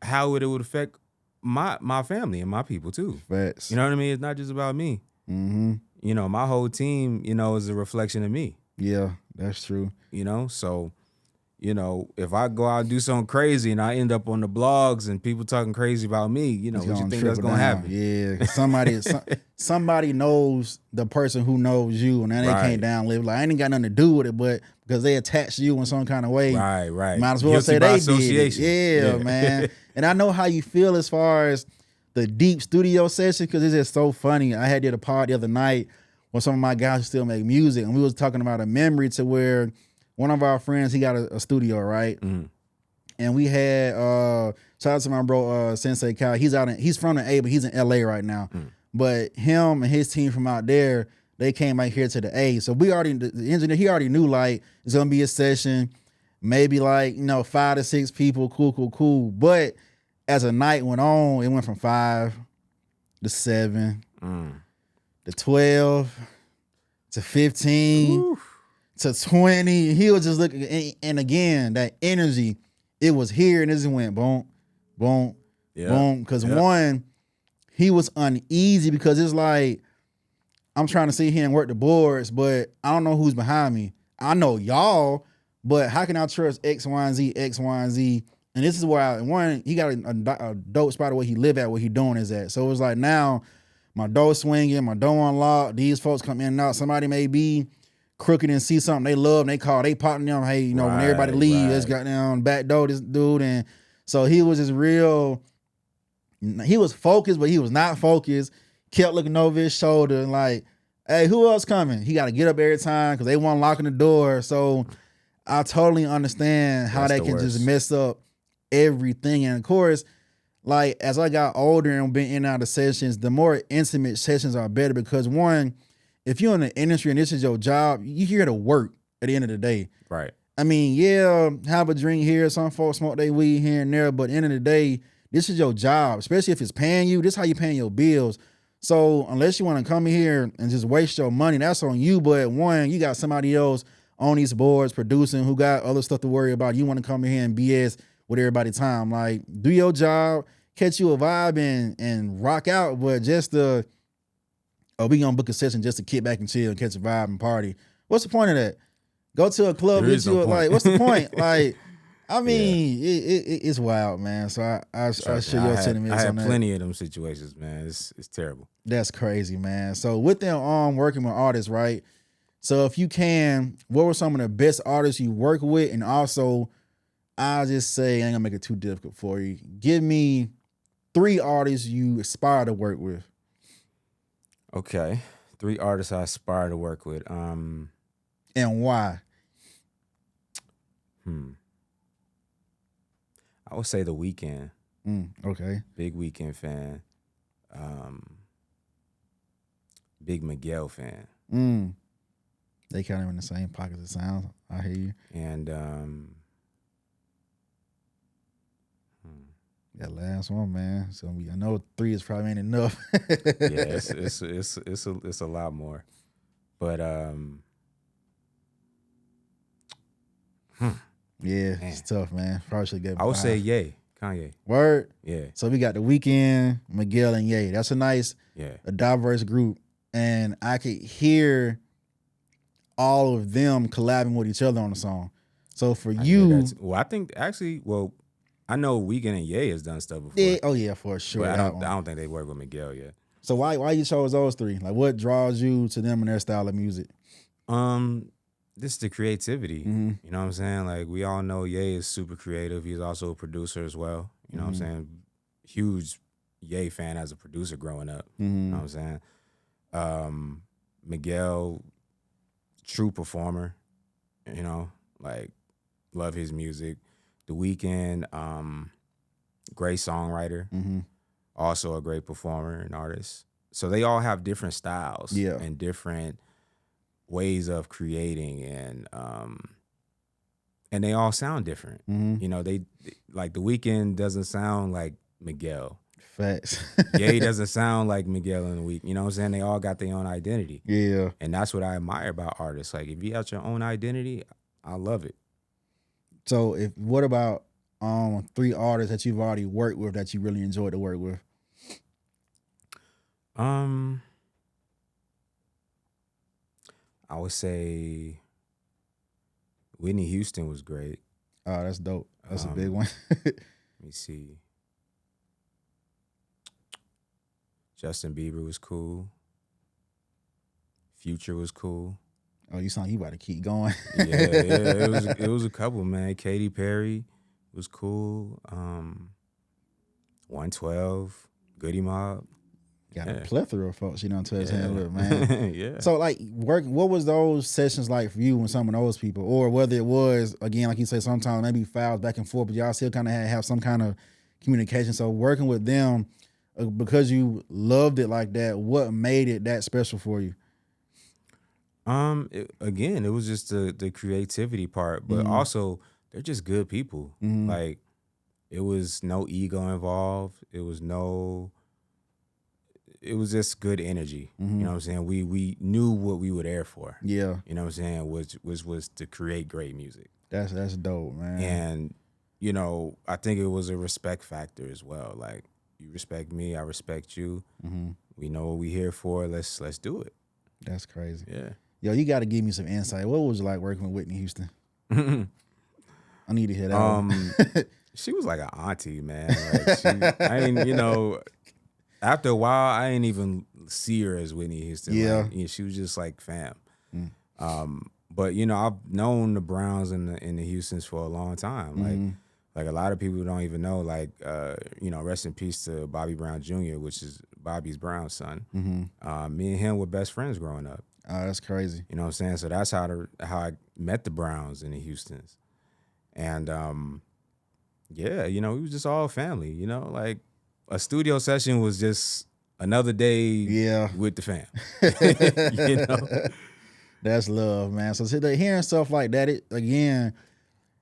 Speaker 2: how it would affect my family and my people too.
Speaker 1: Facts.
Speaker 2: You know what I mean? It's not just about me. You know, my whole team, you know, is a reflection of me.
Speaker 1: Yeah, that's true.
Speaker 2: You know, so, you know, if I go out and do something crazy and I end up on the blogs and people talking crazy about me, you know, what you think that's gonna happen?
Speaker 1: Yeah, somebody knows the person who knows you, and then they can't downlive. Like, I ain't got nothing to do with it, but because they attached to you in some kind of way,
Speaker 2: right.
Speaker 1: Might as well say they did it. Yeah, man. And I know how you feel as far as the deep studio session, because it's just so funny. I did a pod the other night with some of my guys who still make music, and we was talking about a memory to where one of our friends, he got a studio, right? And we had shout out to my bro Sensei Kyle. He's from the A, but he's in LA right now. But him and his team from out there, they came out here to the A. So the engineer, he already knew like it's gonna be a session, maybe like, you know, 5 to 6 people, cool. But as the night went on, it went from 5 to 7 to 12 to 15 to 20. He was just looking, and again, that energy, it was here, and it just went boom, boom, boom. Because one, he was uneasy because it's like, I'm trying to sit here and work the boards, but I don't know who's behind me. I know y'all, but how can I trust X, Y, and Z? And this is where he got a dope spot where he live at, where he doing is at. So it was like, now my door swinging, my door unlocked, these folks come in and out. Somebody may be crooked and see something they love, and they call, they popping them, hey, you know, when everybody leave, let's got down back door this dude. And so he was just real, he was focused, but he was not focused, kept looking over his shoulder and like, hey, who else coming? He got to get up every time because they weren't locking the door. So I totally understand how that can just mess up everything. And of course, like, as I got older and been in and out of sessions, the more intimate sessions are better because, one, if you're in the industry and this is your job, you're here to work at the end of the day.
Speaker 2: Right.
Speaker 1: I mean, yeah, have a drink here. Some folks smoke their weed here and there, but at the end of the day, this is your job, especially if it's paying you. This is how you paying your bills. So unless you want to come here and just waste your money, that's on you. But one, you got somebody else on these boards producing who got other stuff to worry about. You want to come in here and BS with everybody's time. Like, do your job, catch you a vibe and rock out. But just we gonna book a session just to kick back and chill and catch a vibe and party. What's the point of that? Go to a club, what's the point? Like, I mean, it's wild, man. So I share your sentiments
Speaker 2: I
Speaker 1: on
Speaker 2: had
Speaker 1: that.
Speaker 2: plenty of them situations, man. It's terrible.
Speaker 1: That's crazy, man. So with them working with artists, right? So if you can, what were some of the best artists you work with? And also, I'll just say, I ain't gonna make it too difficult for you. Give me 3 artists you aspire to work with.
Speaker 2: Okay. 3 artists I aspire to work with.
Speaker 1: And why?
Speaker 2: I would say The Weeknd.
Speaker 1: Okay.
Speaker 2: Big Weeknd fan. Big Miguel fan.
Speaker 1: They kind of in the same pockets, it sounds. I hear you.
Speaker 2: And
Speaker 1: that last one, man. So I know 3 is probably ain't enough.
Speaker 2: yeah, it's a lot more. But
Speaker 1: yeah, it's tough, man. Probably should get.
Speaker 2: I would say Ye, Kanye.
Speaker 1: Word.
Speaker 2: Yeah.
Speaker 1: So we got The Weeknd, Miguel, and Ye. That's a nice, a diverse group, and I could hear all of them collabing with each other on the song. So for you,
Speaker 2: I think actually, I know Weeknd and Ye has done stuff before.
Speaker 1: yeah, for sure.
Speaker 2: But I don't think they work with Miguel yet.
Speaker 1: So why you chose those 3? Like, what draws you to them and their style of music?
Speaker 2: This is the creativity. You know what I'm saying? Like, we all know Ye is super creative. He's also a producer as well. You know what I'm saying? Huge Ye fan as a producer growing up. You know what I'm saying? Miguel, true performer. You know, like, love his music. The Weeknd, great songwriter. Also a great performer and artist. So they all have different styles and different ways of creating, and they all sound different. You know, they like The Weeknd doesn't sound like Miguel.
Speaker 1: Facts.
Speaker 2: Ye doesn't sound like Miguel in The Weeknd. You know what I'm saying? They all got their own identity.
Speaker 1: Yeah.
Speaker 2: And that's what I admire about artists. Like, if you got your own identity, I love it.
Speaker 1: So what about 3 artists that you've already worked with that you really enjoyed to work with?
Speaker 2: I would say Whitney Houston was great.
Speaker 1: Oh, that's dope. That's a big one.
Speaker 2: Let me see. Justin Bieber was cool. Future was cool.
Speaker 1: Oh, you sound you about to keep going.
Speaker 2: It was a couple, man. Katy Perry was cool. 112, Goodie Mob.
Speaker 1: Got a plethora of folks you done touch his hand with, man.
Speaker 2: Yeah.
Speaker 1: So like what was those sessions like for you with some of those people? Or whether it was, again, like you say, sometimes maybe files back and forth, but y'all still kind of have some kind of communication. So working with them, because you loved it like that, what made it that special for you?
Speaker 2: It was just the creativity part, but also they're just good people. Like, it was no ego involved. It was just good energy. You know what I'm saying? We knew what we were there for.
Speaker 1: Yeah.
Speaker 2: You know what I'm saying? Which was to create great music.
Speaker 1: That's dope, man.
Speaker 2: And, you know, I think it was a respect factor as well. Like, you respect me, I respect you. We know what we're here for. Let's do it.
Speaker 1: That's crazy.
Speaker 2: Yeah.
Speaker 1: Yo, you got to give me some insight. What was it like working with Whitney Houston? I need to hear that.
Speaker 2: She was like an auntie, man. Like, I ain't, you know, after a while, I ain't even see her as Whitney Houston.
Speaker 1: Yeah.
Speaker 2: Like, you know, she was just like fam. But, you know, I've known the Browns and the Houstons for a long time. Like a lot of people don't even know, like, you know, rest in peace to Bobby Brown Jr., which is Bobby's Brown's son. Me and him were best friends growing up.
Speaker 1: Oh, that's crazy.
Speaker 2: You know what I'm saying? So that's how I met the Browns and the Houstons. And, yeah, you know, we was just all family, you know? Like, a studio session was just another day with the fam. You know?
Speaker 1: That's love, man. So hearing stuff like that,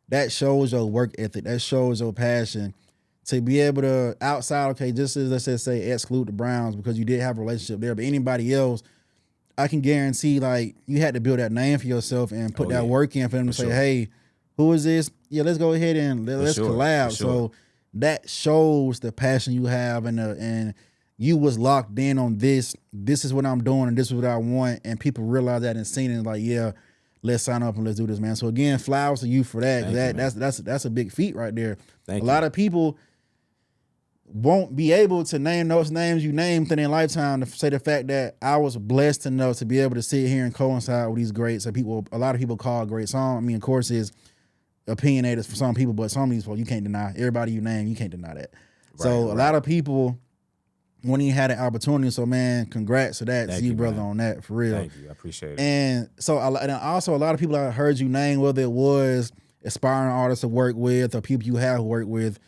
Speaker 1: that shows your work ethic. That shows your passion. To be able to, outside, okay, just as let's just say exclude the Browns because you did have a relationship there, but anybody else, I can guarantee, like, you had to build that name for yourself and put that work in for them to say, hey, who is this? Yeah, let's go ahead and let's collab. So that shows the passion you have and you was locked in on this. This is what I'm doing and this is what I want. And people realize that and seen it like, yeah, let's sign up and let's do this, man. So again, flowers to you for that. That's a big feat right there.
Speaker 2: Thank
Speaker 1: a
Speaker 2: you.
Speaker 1: lot of people won't be able to name those names you named in their lifetime to say the fact that I was blessed enough to be able to sit here and coincide with these greats that a lot of people call a great song. I mean, of course, it's opinionated for some people, but some of these folks you can't deny. Everybody you name, you can't deny that. A lot of people won't even have the opportunity. So man, congrats to that.
Speaker 2: Thank
Speaker 1: See you, brother,
Speaker 2: man.
Speaker 1: on that for real.
Speaker 2: Thank you. I appreciate it.
Speaker 1: And so, and also a lot of people I heard you name, whether it was aspiring artists to work with or people you have worked with,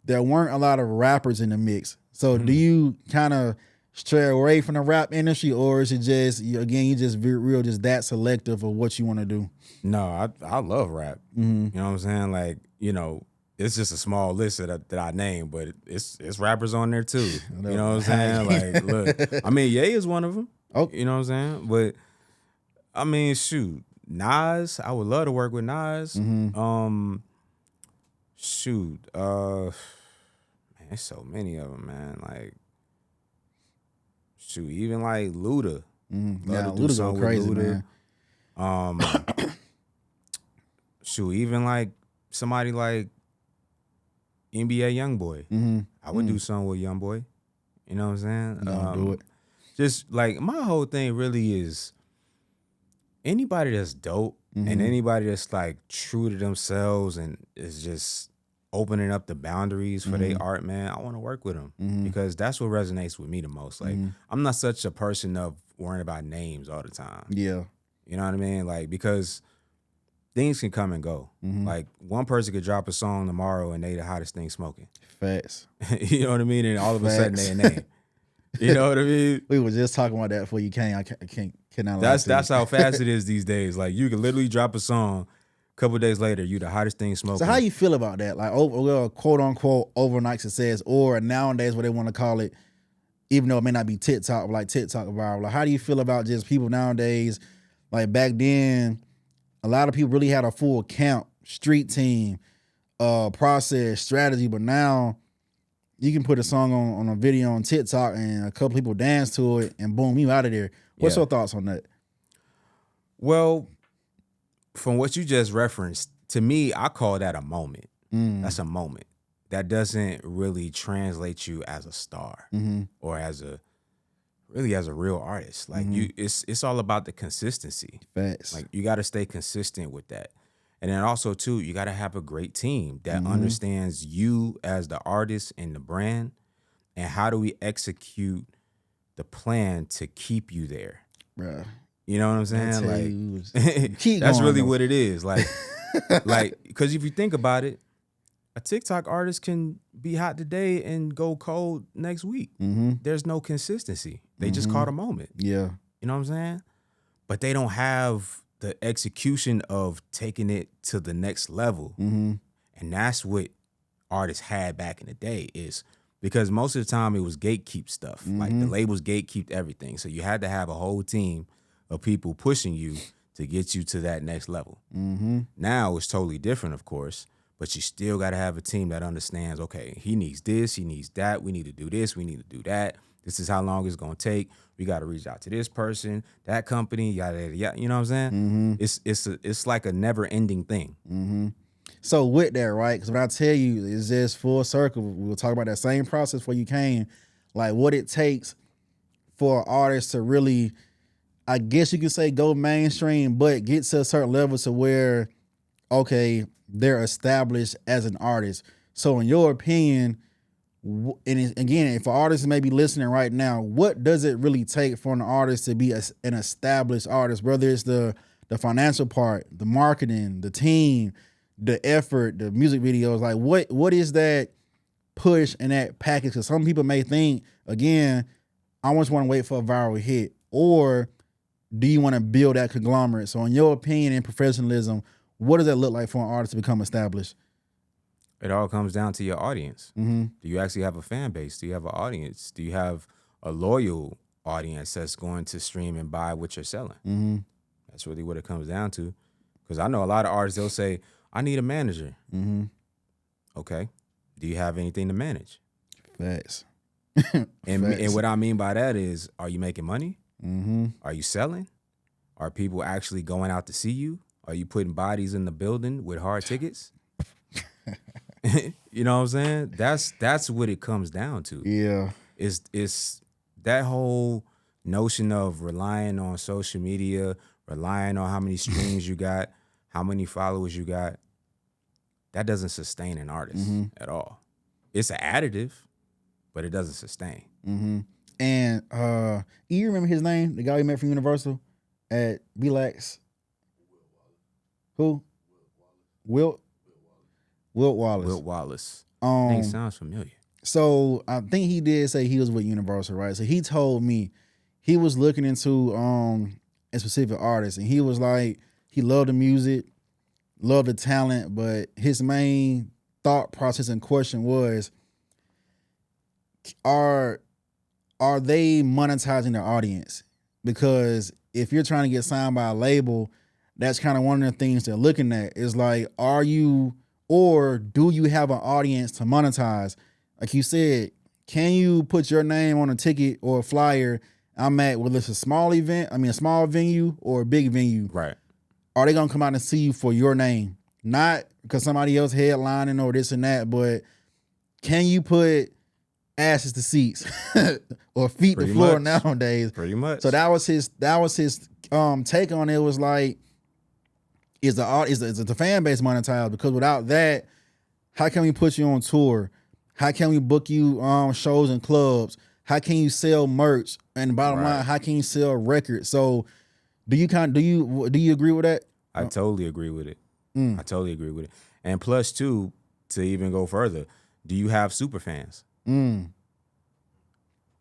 Speaker 1: there weren't a lot of rappers in the mix. So do you kind of stray away from the rap industry, or is it just, again, you just real just that selective of what you want to do?
Speaker 2: No, I love rap. You know what I'm saying? Like, you know, it's just a small list that I named, but it's rappers on there too. You know what I'm saying? Like, look, I mean, Ye is one of them.
Speaker 1: Oh.
Speaker 2: You know what I'm saying? But I mean, shoot, Nas, I would love to work with Nas. Shoot, man, there's so many of them, man. Like, shoot, even like Luda.
Speaker 1: Yeah, Luda go crazy, man.
Speaker 2: Shoot, even like somebody like NBA YoungBoy. I would do something with YoungBoy. You know what I'm saying?
Speaker 1: Do it.
Speaker 2: Just like my whole thing really is anybody that's dope and anybody that's like true to themselves and is just opening up the boundaries for their art, man, I want to work with them because that's what resonates with me the most. Like, I'm not such a person of worrying about names all the time.
Speaker 1: Yeah.
Speaker 2: You know what I mean? Like, because things can come and go. Like, one person could drop a song tomorrow and they the hottest thing smoking.
Speaker 1: Facts.
Speaker 2: You know what I mean? And all of a sudden they a name. You know what I mean?
Speaker 1: We were just talking about that before you came. I cannot.
Speaker 2: That's how fast it is these days. Like, you can literally drop a song, a couple of days later, you the hottest thing smoking.
Speaker 1: So how you feel about that? Like, quote unquote overnight success, or nowadays what they want to call it, even though it may not be TikTok, like TikTok viral. Like, how do you feel about just people nowadays? Like back then, a lot of people really had a full camp, street team, process, strategy, but now you can put a song on a video on TikTok and a couple people dance to it and boom, you out of there. What's your thoughts on that?
Speaker 2: Well, from what you just referenced, to me, I call that a moment. That's a moment. That doesn't really translate you as a star or as a real artist. Like it's all about the consistency.
Speaker 1: Facts.
Speaker 2: Like, you got to stay consistent with that. And then also too, you got to have a great team that understands you as the artist and the brand, and how do we execute the plan to keep you there,
Speaker 1: Bruh.
Speaker 2: You know what I'm saying? Like,
Speaker 1: keep
Speaker 2: that's
Speaker 1: going,
Speaker 2: really
Speaker 1: though.
Speaker 2: what it is. Like, like, because if you think about it, a TikTok artist can be hot today and go cold next week. There's no consistency. They just caught a moment.
Speaker 1: Yeah.
Speaker 2: You know what I'm saying? But they don't have the execution of taking it to the next level. And that's what artists had back in the day, is because most of the time it was gatekeep stuff. Like, the labels gatekeeped everything. So you had to have a whole team of people pushing you to get you to that next level. Now it's totally different, of course, but you still got to have a team that understands, okay, he needs this, he needs that, we need to do this, we need to do that. This is how long it's going to take. We got to reach out to this person, that company, yada, yada, yada. You know what I'm saying? It's like a never-ending thing.
Speaker 1: So with that, right? Because when I tell you, it's just full circle. We'll talk about that same process where you came, like what it takes for an artist to really, I guess you could say, go mainstream, but get to a certain level to where, okay, they're established as an artist. So in your opinion, and again, if an artist may be listening right now, what does it really take for an artist to be an established artist? Whether it's the financial part, the marketing, the team, the effort, the music videos, like what is that push and that package? Because some people may think, again, I just want to wait for a viral hit, or do you want to build that conglomerate? So in your opinion and professionalism, what does that look like for an artist to become established?
Speaker 2: It all comes down to your audience. Do you actually have a fan base? Do you have an audience? Do you have a loyal audience that's going to stream and buy what you're selling? That's really what it comes down to. Because I know a lot of artists, they'll say, I need a manager. Okay. Do you have anything to manage?
Speaker 1: Facts.
Speaker 2: And what I mean by that is, are you making money? Are you selling? Are people actually going out to see you? Are you putting bodies in the building with hard tickets? You know what I'm saying? That's what it comes down to.
Speaker 1: Yeah.
Speaker 2: It's that whole notion of relying on social media, relying on how many streams you got, how many followers you got. That doesn't sustain an artist at all. It's an additive, but it doesn't sustain.
Speaker 1: And you remember his name? The guy we met from Universal at Relax. Who? Wilt Wallace.
Speaker 2: Wilt Wallace. I think sounds familiar.
Speaker 1: So I think he did say he was with Universal, right? So he told me he was looking into a specific artist, and he was like, he loved the music, loved the talent, but his main thought process and question was, are they monetizing their audience? Because if you're trying to get signed by a label, that's kind of one of the things they're looking at. Is like, are you, or do you have an audience to monetize? Like you said, can you put your name on a ticket or a flyer? I'm at, whether it's a small event, a small venue or a big venue.
Speaker 2: Right.
Speaker 1: Are they gonna come out and see you for your name? Not because somebody else headlining or this and that, but can you put asses to seats or feet to floor nowadays?
Speaker 2: Pretty much.
Speaker 1: So that was his take on it. Was like, is the fan base monetized? Because without that, how can we put you on tour? How can we book you shows in clubs? How can you sell merch? And the bottom line, how can you sell records? So do you agree with that?
Speaker 2: I totally agree with it. I totally agree with it. And plus, too, to even go further, do you have super fans?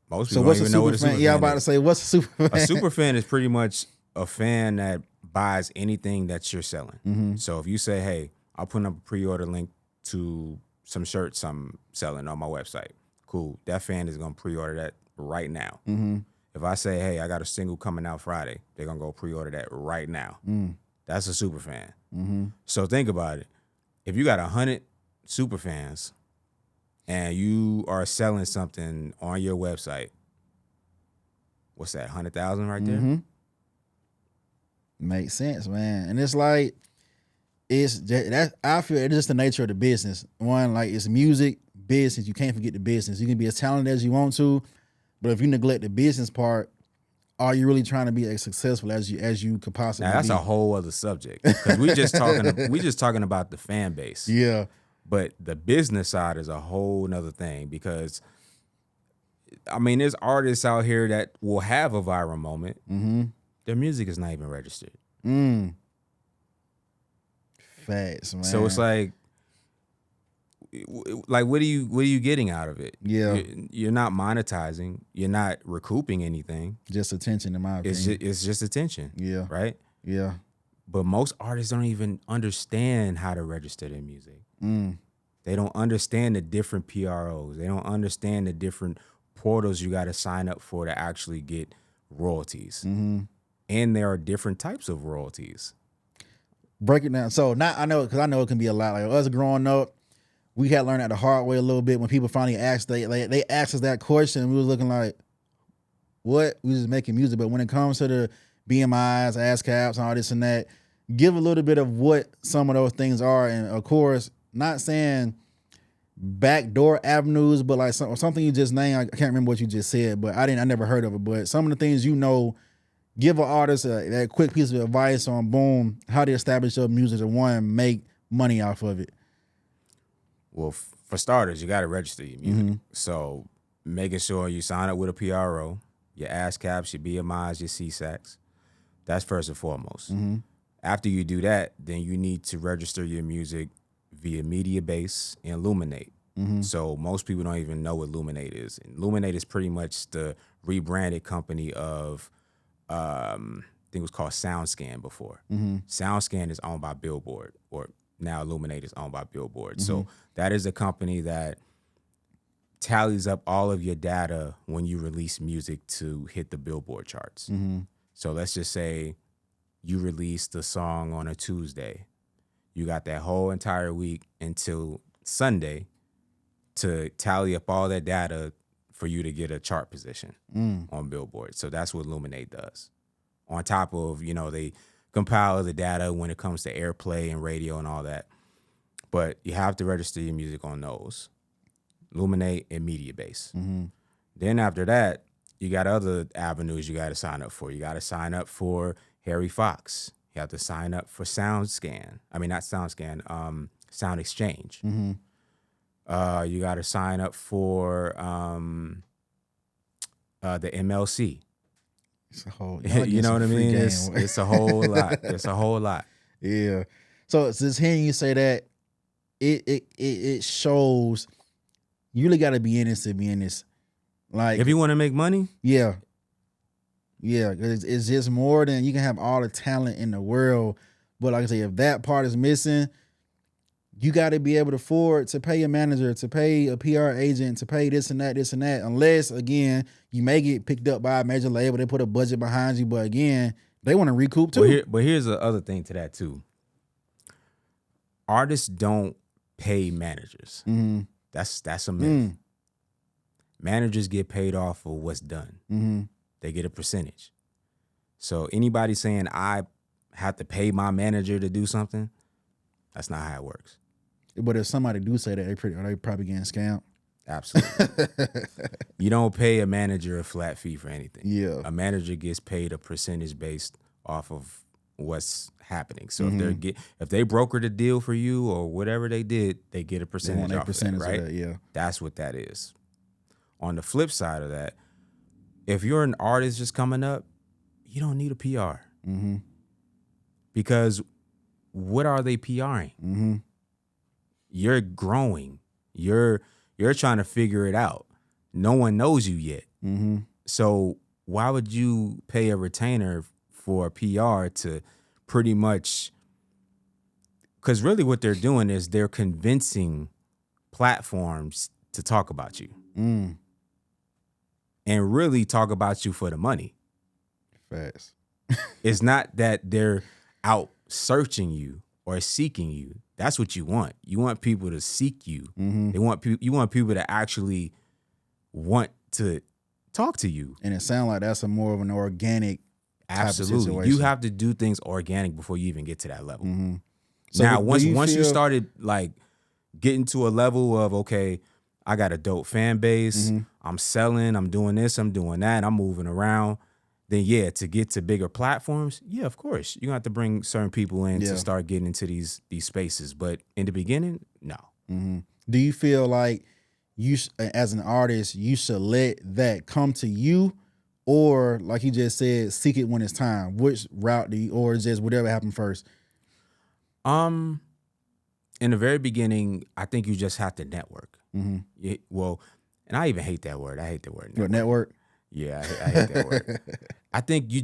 Speaker 2: Most people don't even know what a super fan is.
Speaker 1: Yeah, I'm about to say, what's a super fan?
Speaker 2: A super fan is pretty much a fan that buys anything that you're selling. So if you say, hey, I'll put up a pre-order link to some shirts I'm selling on my website, cool. That fan is going to pre-order that right now. If I say, hey, I got a single coming out Friday, they're going to go pre-order that right now. That's a super fan. So think about it. If you got 100 super fans and you are selling something on your website, what's that, 100,000 right there?
Speaker 1: Makes sense, man. And it's like, I feel it's just the nature of the business. One, like, it's music, business. You can't forget the business. You can be as talented as you want to, but if you neglect the business part, are you really trying to be as successful as you could possibly be?
Speaker 2: Now, that's a whole other subject, because we just talking about the fan base.
Speaker 1: Yeah.
Speaker 2: But the business side is a whole nother thing, because there's artists out here that will have a viral moment. Their music is not even registered.
Speaker 1: Facts, man.
Speaker 2: So it's like what are you getting out of it?
Speaker 1: Yeah.
Speaker 2: You're not monetizing. You're not recouping anything.
Speaker 1: Just attention, in my opinion.
Speaker 2: It's just attention.
Speaker 1: Yeah.
Speaker 2: Right?
Speaker 1: Yeah.
Speaker 2: But most artists don't even understand how to register their music. They don't understand the different PROs. They don't understand the different portals you got to sign up for to actually get royalties. And there are different types of royalties.
Speaker 1: Break it down. So I know it can be a lot. Like us growing up, we had learned that the hard way a little bit. When people finally asked, they asked us that question, we was looking like, what? We was making music. But when it comes to the BMIs, ASCAPs, and all this and that, give a little bit of what some of those things are. And of course, not saying backdoor avenues, but like something you just named. I can't remember what you just said, but I never heard of it. But some of the things, give an artist that quick piece of advice on, boom, how to establish your music and one, make money off of it.
Speaker 2: Well, for starters, you got to register your music. So making sure you sign up with a PRO, your ASCAPs, your BMIs, your SESACs. That's first and foremost. After you do that, then you need to register your music via Mediabase and Luminate. So most people don't even know what Luminate is. And Luminate is pretty much the rebranded company of, I think it was called SoundScan before. SoundScan is owned by Billboard, or now Luminate is owned by Billboard. So that is a company that tallies up all of your data when you release music to hit the Billboard charts. So let's just say you released the song on a Tuesday. You got that whole entire week until Sunday to tally up all that data for you to get a chart position on Billboard. So that's what Luminate does. On top of, they compile the data when it comes to airplay and radio and all that. But you have to register your music on those, Luminate and Mediabase. Then after that, you got other avenues you got to sign up for. You got to sign up for Harry Fox. You have to sign up for SoundExchange. You got to sign up for the MLC.
Speaker 1: It's a whole,
Speaker 2: you know what I mean? It's a whole lot. It's a whole lot.
Speaker 1: Yeah. So just hearing you say that, it shows you really got to be in this to be in this. Like,
Speaker 2: if you want to make money,
Speaker 1: yeah, it's just more than you can have all the talent in the world, but like I say, if that part is missing, you got to be able to afford to pay a manager, to pay a PR agent, to pay this and that, unless, again, you may get picked up by a major label, they put a budget behind you, but again, they want to recoup too.
Speaker 2: But here's the other thing to that too. Artists don't pay managers. That's a myth. Managers get paid off for what's done. They get a percentage. So anybody saying I have to pay my manager to do something, that's not how it works.
Speaker 1: But if somebody do say that, are they probably getting scammed?
Speaker 2: Absolutely. You don't pay a manager a flat fee for anything.
Speaker 1: Yeah.
Speaker 2: A manager gets paid a percentage based off of what's happening. So if they brokered a deal for you or whatever they did, they get a percentage off of that, right?
Speaker 1: Of that, yeah.
Speaker 2: That's what that is. On the flip side of that, if you're an artist just coming up, you don't need a PR. Because what are they PRing? You're growing. You're trying to figure it out. No one knows you yet. So why would you pay a retainer for a PR to pretty much, because really what they're doing is they're convincing platforms to talk about you. And really talk about you for the money. Facts. It's not that they're out searching you or seeking you. That's what you want. You want people to seek you. You want people to actually want to talk to you.
Speaker 1: And it sounds like that's more of an organic
Speaker 2: Absolutely.
Speaker 1: type of situation.
Speaker 2: You have to do things organic before you even get to that level.
Speaker 1: So
Speaker 2: now, once you started like getting to a level of, okay, I got a dope fan base, I'm selling, I'm doing this, I'm doing that, I'm moving around, then yeah, to get to bigger platforms, yeah, of course, you have to bring certain people in to start getting into these spaces. But in the beginning, no.
Speaker 1: Do you feel like you, as an artist, you should let that come to you, or like you just said, seek it when it's time? Which route do you, or just whatever happened first?
Speaker 2: In the very beginning, I think you just have to network. Well, and I even hate that word. I hate the word network.
Speaker 1: What, network?
Speaker 2: Yeah, I hate that word. I think you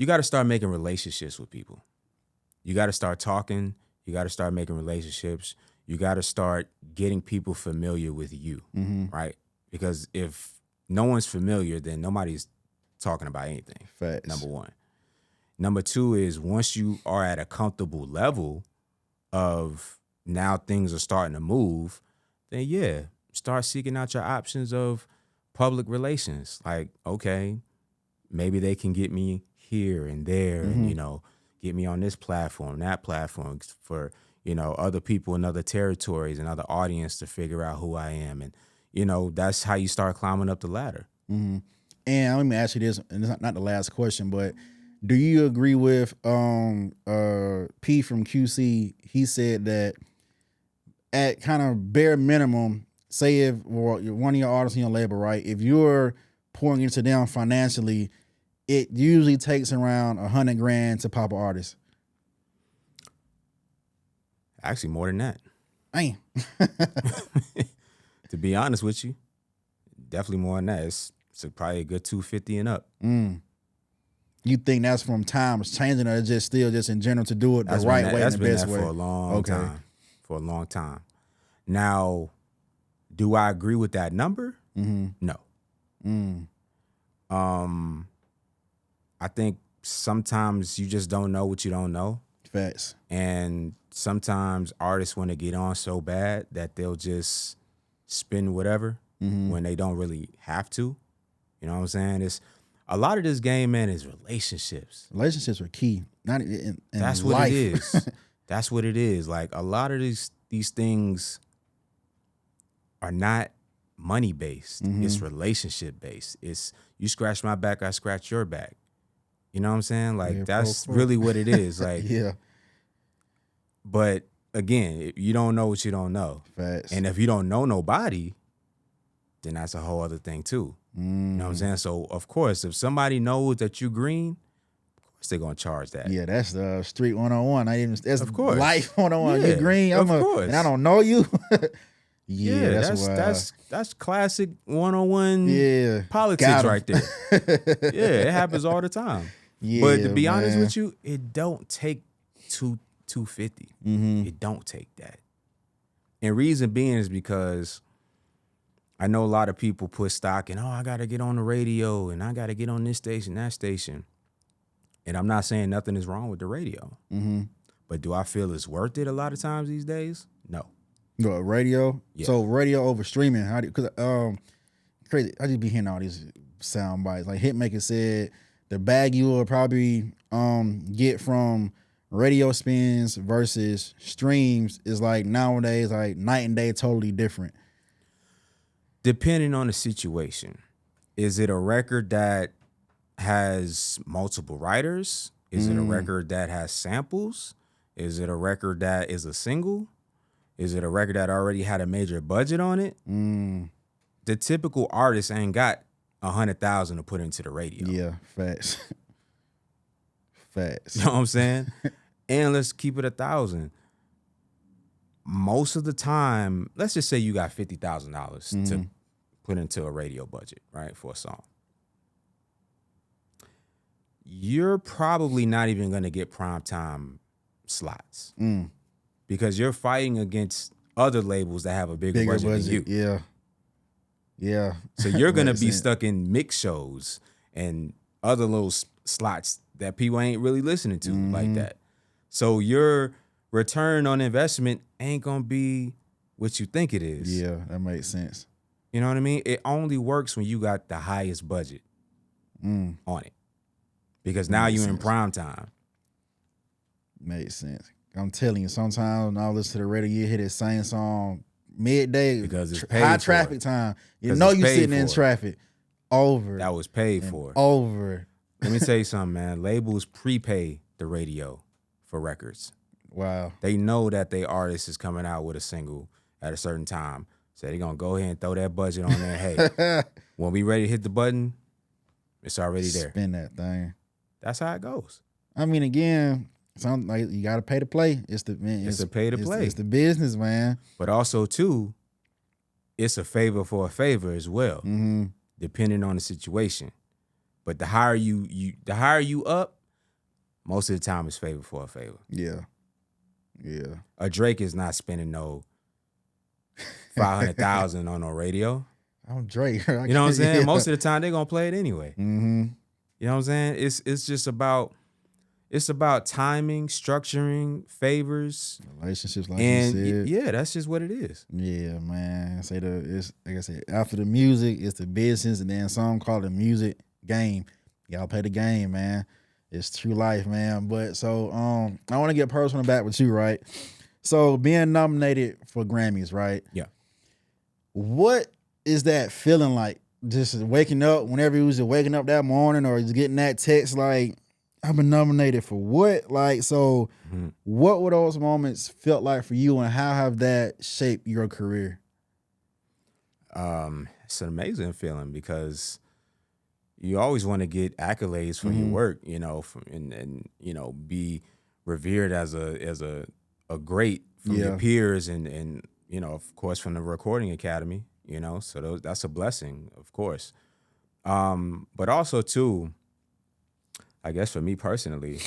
Speaker 2: got to start making relationships with people. You got to start talking. You got to start making relationships. You got to start getting people familiar with you, right? Because if no one's familiar, then nobody's talking about anything.
Speaker 1: Facts.
Speaker 2: Number one. Number two is once you are at a comfortable level of now things are starting to move, then yeah, start seeking out your options of public relations. Like, okay, maybe they can get me here and there and, get me on this platform, that platform for, other people in other territories and other audience to figure out who I am. And, that's how you start climbing up the ladder.
Speaker 1: And let me ask you this, and it's not the last question, but do you agree with P from QC? He said that at kind of bare minimum, say if you're one of your artists in your label, right? If you're pouring into them financially, it usually takes around $100,000 to pop an artist.
Speaker 2: Actually, more than that.
Speaker 1: Damn.
Speaker 2: To be honest with you, definitely more than that. It's probably a good $250 and up.
Speaker 1: You think that's from times changing, or just still just in general to do it the right way and the best way?
Speaker 2: For a long time. For a long time. Now, do I agree with that number? No. I think sometimes you just don't know what you don't know.
Speaker 1: Facts. And
Speaker 2: sometimes artists want to get on so bad that they'll just spend whatever when they don't really have to. You know what I'm saying? a lot of this game, man, is relationships.
Speaker 1: Relationships are key. Not in
Speaker 2: That's
Speaker 1: life.
Speaker 2: what it is. That's what it is. Like a lot of these things are not money based. It's relationship based. It's you scratch my back, I scratch your back. You know what I'm saying? Like that's really what it is. Like
Speaker 1: Yeah.
Speaker 2: But again, you don't know what you don't know.
Speaker 1: Facts.
Speaker 2: And if you don't know nobody, then that's a whole other thing too. You know what I'm saying? So of course, if somebody knows that you green, of course they're gonna charge that.
Speaker 1: Yeah, that's the street 101. That's
Speaker 2: Of course.
Speaker 1: life 101.
Speaker 2: Yeah,
Speaker 1: You green,
Speaker 2: of course.
Speaker 1: and I don't know you.
Speaker 2: Yeah, that's classic 101
Speaker 1: yeah,
Speaker 2: politics
Speaker 1: got 'em.
Speaker 2: right there. Yeah, it happens all the time.
Speaker 1: Yeah,
Speaker 2: But to be honest
Speaker 1: man.
Speaker 2: with you, it don't take 250. It don't take that. And reason being is because I know a lot of people put stock in, I got to get on the radio and I got to get on this station, that station. And I'm not saying nothing is wrong with the radio. But do I feel it's worth it a lot of times these days? No.
Speaker 1: What, radio?
Speaker 2: Yeah.
Speaker 1: So radio over streaming. How do? Because crazy. I just be hearing all these sound bites. Like Hitmaker said, the bag you will probably get from radio spins versus streams is like nowadays like night and day, totally different.
Speaker 2: Depending on the situation, is it a record that has multiple writers? Is it a record that has samples? Is it a record that is a single? Is it a record that already had a major budget on it? The typical artist ain't got 100,000 to put into the radio.
Speaker 1: Yeah, facts. Facts.
Speaker 2: You know what I'm saying? And let's keep it 1,000. Most of the time, let's just say you got $50,000 to put into a radio budget, right, for a song. You're probably not even going to get primetime slots because you're fighting against other labels that have a bigger budget than you.
Speaker 1: Yeah. Yeah.
Speaker 2: So you're going to be
Speaker 1: Makes sense.
Speaker 2: stuck in mix shows and other little slots that people ain't really listening to like that. So your return on investment ain't going to be what you think it is.
Speaker 1: Yeah, that makes sense.
Speaker 2: You know what I mean? It only works when you got the highest budget on it. Because now you're in prime time.
Speaker 1: Makes sense. I'm telling you, sometimes when I listen to the radio, you hear the same song midday
Speaker 2: Because it's paid
Speaker 1: high
Speaker 2: for
Speaker 1: traffic
Speaker 2: it.
Speaker 1: time. You
Speaker 2: 'Cause
Speaker 1: know
Speaker 2: it's
Speaker 1: you
Speaker 2: paid
Speaker 1: sitting in
Speaker 2: for it.
Speaker 1: traffic over
Speaker 2: That was paid
Speaker 1: and
Speaker 2: for.
Speaker 1: over.
Speaker 2: Let me tell you something, man. Labels prepay the radio for records.
Speaker 1: Wow.
Speaker 2: They know that their artist is coming out with a single at a certain time. So they're going to go ahead and throw that budget on there. Hey, when we ready to hit the button, it's already there.
Speaker 1: Spin that thing.
Speaker 2: That's how it goes.
Speaker 1: I mean, again, something like you got to pay to play. It's the man.
Speaker 2: It's a pay to play.
Speaker 1: It's the business, man.
Speaker 2: But also, too, it's a favor for a favor as well, depending on the situation. But the higher you up, most of the time it's favor for a favor.
Speaker 1: Yeah. Yeah.
Speaker 2: A Drake is not spending no 500,000 on no radio.
Speaker 1: I'm Drake.
Speaker 2: You know what I'm saying? Most of the time they're gonna play it anyway. You know what I'm saying? It's just about timing, structuring, favors,
Speaker 1: relationships, like
Speaker 2: and
Speaker 1: you said.
Speaker 2: yeah, that's just what it is.
Speaker 1: Yeah, man. It's like I said, after the music, it's the business, and then some call it the music game. Y'all play the game, man. It's true life, man. But so I want to get personal back with you, right? So being nominated for Grammys, right?
Speaker 2: Yeah.
Speaker 1: What is that feeling like? Just waking up whenever you was just waking up that morning, or just getting that text like, I've been nominated for what? Like, so what were those moments felt like for you, and how have that shaped your career?
Speaker 2: It's an amazing feeling because you always want to get accolades for your work, you know, and you know, be revered as a great from your peers and you know, of course, from the Recording Academy, you know, so that's a blessing, of course. But also too, I guess for me personally,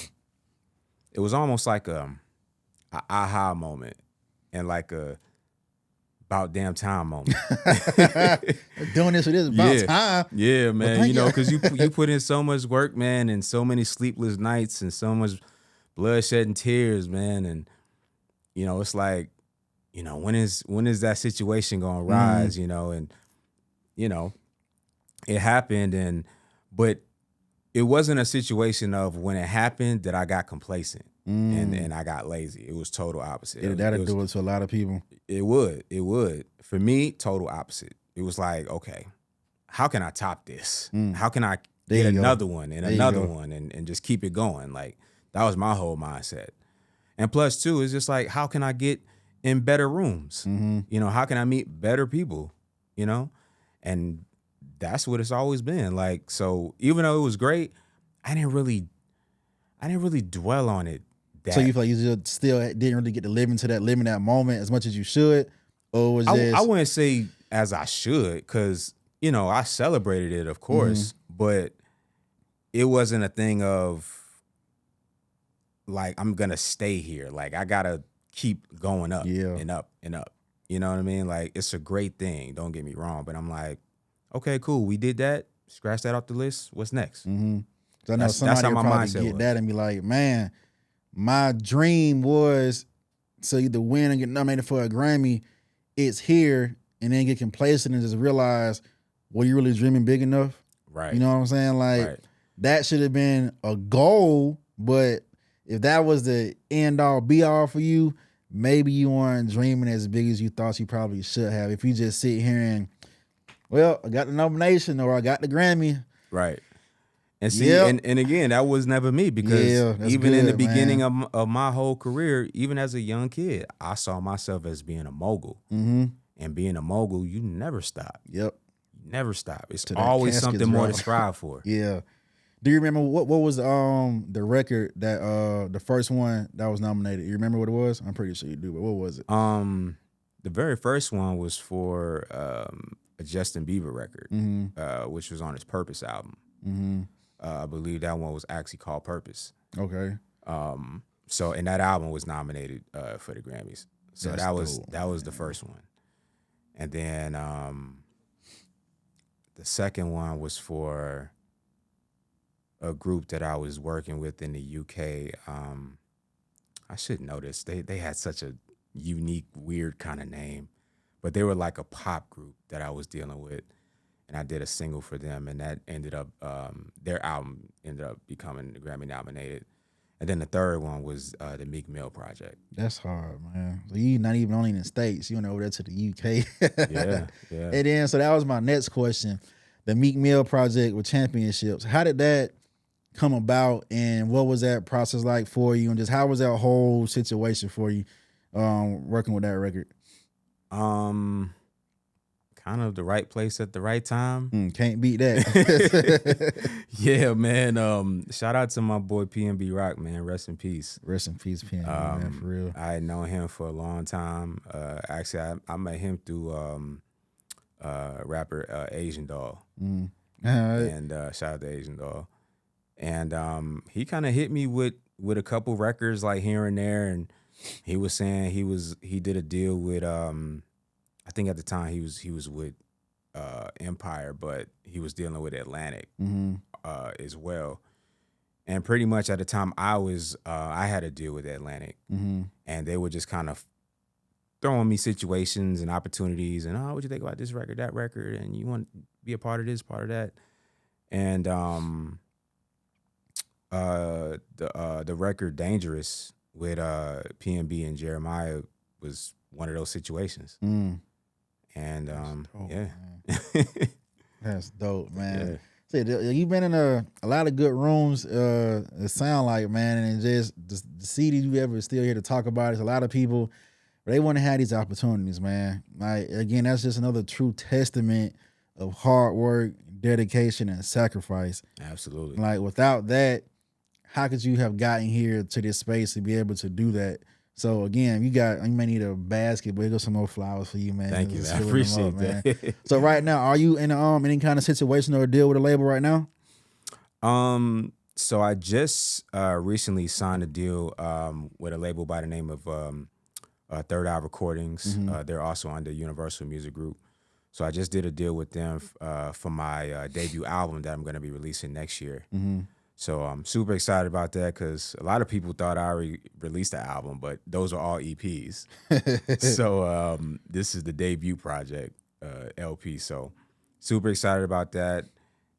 Speaker 2: it was almost like a aha moment and like a about damn time moment.
Speaker 1: Doing this, it is about time.
Speaker 2: Yeah, man.
Speaker 1: thank
Speaker 2: You know,
Speaker 1: you.
Speaker 2: because you put in so much work, man, and so many sleepless nights and so much bloodshed and tears, man. And you know, it's like, you know, when is that situation gonna rise? You know, and you know, it happened, but it wasn't a situation of when it happened that I got complacent and I got lazy. It was total opposite.
Speaker 1: That'll do it to a lot of people.
Speaker 2: It would. For me, total opposite. It was like, okay, how can I top this? How can I get another one and another one and just keep it going? Like, that was my whole mindset. And plus, too, it's just like, how can I get in better rooms? You know, how can I meet better people? You know? And that's what it's always been. Like, so even though it was great, I didn't really dwell on it.
Speaker 1: So you feel like you just still didn't really get to live into that moment as much as you should? Or was
Speaker 2: I wouldn't say as I should, because, you know, I celebrated it, of course, but it wasn't a thing of like, I'm going to stay here. Like, I got to keep going up and up and up. You know what I mean? Like, it's a great thing. Don't get me wrong. But I'm like, okay, cool. We did that. Scratch that off the list. What's next?
Speaker 1: So I know somebody will probably get that and be like, man, my dream was to either win and get nominated for a Grammy. It's here, and then get complacent and just realize, were you really dreaming big enough?
Speaker 2: Right.
Speaker 1: You know what I'm saying? Like, that should have been a goal, but if that was the end all be all for you, maybe you weren't dreaming as big as you thought you probably should have. If you just sit here and, well, I got the nomination or I got the Grammy.
Speaker 2: Right. And see, and again, that was never me, because even in the beginning of my whole career, even as a young kid, I saw myself as being a mogul. And being a mogul, you never stop.
Speaker 1: Yep.
Speaker 2: You never stop. It's always something more to strive for.
Speaker 1: Yeah. Do you remember what was the record that the first one that was nominated? You remember what it was? I'm pretty sure you do, but what was it?
Speaker 2: The very first one was for a Justin Bieber record, which was on his Purpose album. I believe that one was actually called Purpose.
Speaker 1: Okay.
Speaker 2: So, and that album was nominated for the Grammys. So that was the first one. And then the second one was for a group that I was working with in the UK. I should know this. They had such a unique, weird kind of name, but they were like a pop group that I was dealing with. And I did a single for them, and that ended up, their album ended up becoming Grammy-nominated. And then the third one was the Meek Mill project.
Speaker 1: That's hard, man. So you not even only in the States, you went over there to the UK.
Speaker 2: Yeah.
Speaker 1: And then, so that was my next question. The Meek Mill project with championships. How did that come about, and what was that process like for you, and just how was that whole situation for you working with that record?
Speaker 2: Kind of the right place at the right time.
Speaker 1: Can't beat that.
Speaker 2: Yeah, man. Shout out to my boy PNB Rock, man. Rest in peace.
Speaker 1: Rest in peace, PNB, man, for real.
Speaker 2: I had known him for a long time. Actually, I met him through rapper Asian Doll. And shout out to Asian Doll. And he kind of hit me with a couple records like here and there, and he was saying he did a deal with I think at the time he was with Empire, but he was dealing with Atlantic as well. And pretty much at the time I had a deal with Atlantic, and they were just kind of throwing me situations and opportunities, and what you think about this record, that record, and you want to be a part of this, part of that, and the record Dangerous with PNB and Jeremiah was one of those situations. And
Speaker 1: that's dope, man. See, you've been in a lot of good rooms. It sound like, man, and just the CD you ever still here to talk about it. A lot of people, they want to have these opportunities, man. Like, again, that's just another true testament of hard work, dedication, and sacrifice.
Speaker 2: Absolutely.
Speaker 1: Like, without that, how could you have gotten here to this space to be able to do that? So again, you may need a basket, but here's some more flowers for you, man.
Speaker 2: Thank you, man. I appreciate that.
Speaker 1: Man. So right now, are you in any kind of situation or deal with a label right now?
Speaker 2: So I just recently signed a deal with a label by the name of Third Eye Recordings. They're also under Universal Music Group. So I just did a deal with them for my debut album that I'm going to be releasing next year. So I'm super excited about that, because a lot of people thought I already released the album, but those are all EPs. So this is the debut project, LP. So super excited about that.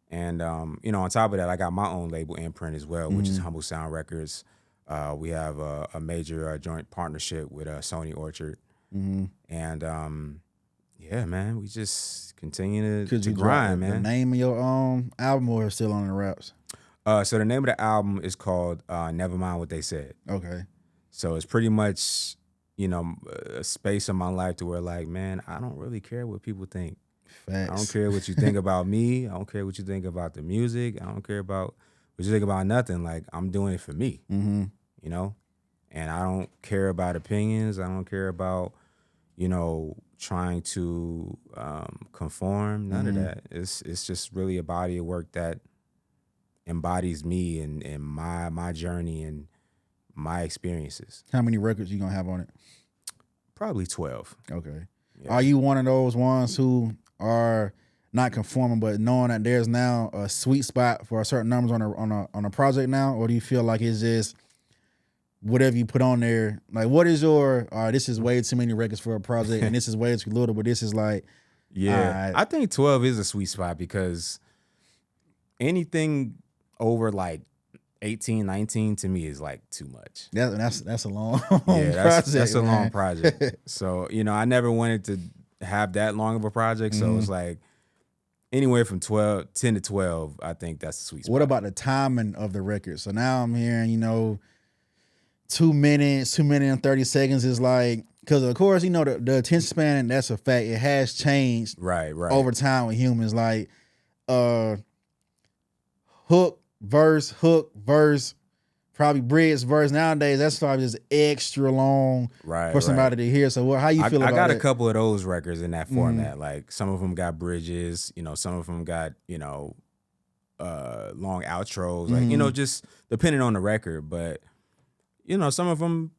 Speaker 2: And you know, on top of that, I got my own label Imprint as well, which is Humble Sound Records. We have a major joint partnership with Sony Orchard, and yeah, man, we just continue to grind, man.
Speaker 1: The name of your album or still on the raps?
Speaker 2: So the name of the album is called Never Mind What They Said.
Speaker 1: Okay.
Speaker 2: So it's pretty much, you know, a space in my life to where, like, man, I don't really care what people think.
Speaker 1: Facts.
Speaker 2: I don't care what you think about me. I don't care what you think about the music. I don't care about what you think about nothing. Like, I'm doing it for me, you know? And I don't care about opinions. I don't care about, you know, trying to conform. None of that. It's just really a body of work that embodies me and my journey and my experiences.
Speaker 1: How many records you gonna have on it?
Speaker 2: Probably 12.
Speaker 1: Okay.
Speaker 2: Yeah.
Speaker 1: Are you one of those ones who are not conforming, but knowing that there's now a sweet spot for certain numbers on a project now, or do you feel like it's just whatever you put on there? Like, what is your? This is way too many records for a project, and this is way too little, but this is like,
Speaker 2: yeah. I think 12 is a sweet spot because anything over like 18, 19 to me is like too much.
Speaker 1: That's a long
Speaker 2: project. That's a
Speaker 1: man.
Speaker 2: long project. So, you know, I never wanted to have that long of a project. So it's like anywhere from 10 to 12, I think that's the sweet spot.
Speaker 1: What about the timing of the record? So now I'm hearing, you know, 2 minutes, 2 minutes and 30 seconds is like, because of course, you know, the attention span, that's a fact. It has changed
Speaker 2: right
Speaker 1: over time with humans. Like hook, verse, probably bridge, verse. Nowadays, that's probably just extra long for somebody to hear. So how you feel about that?
Speaker 2: I got a couple of those records in that format. Like some of them got bridges, you know, some of them got, you know, long outros, like, you know, just depending on the record. But, you know, some of them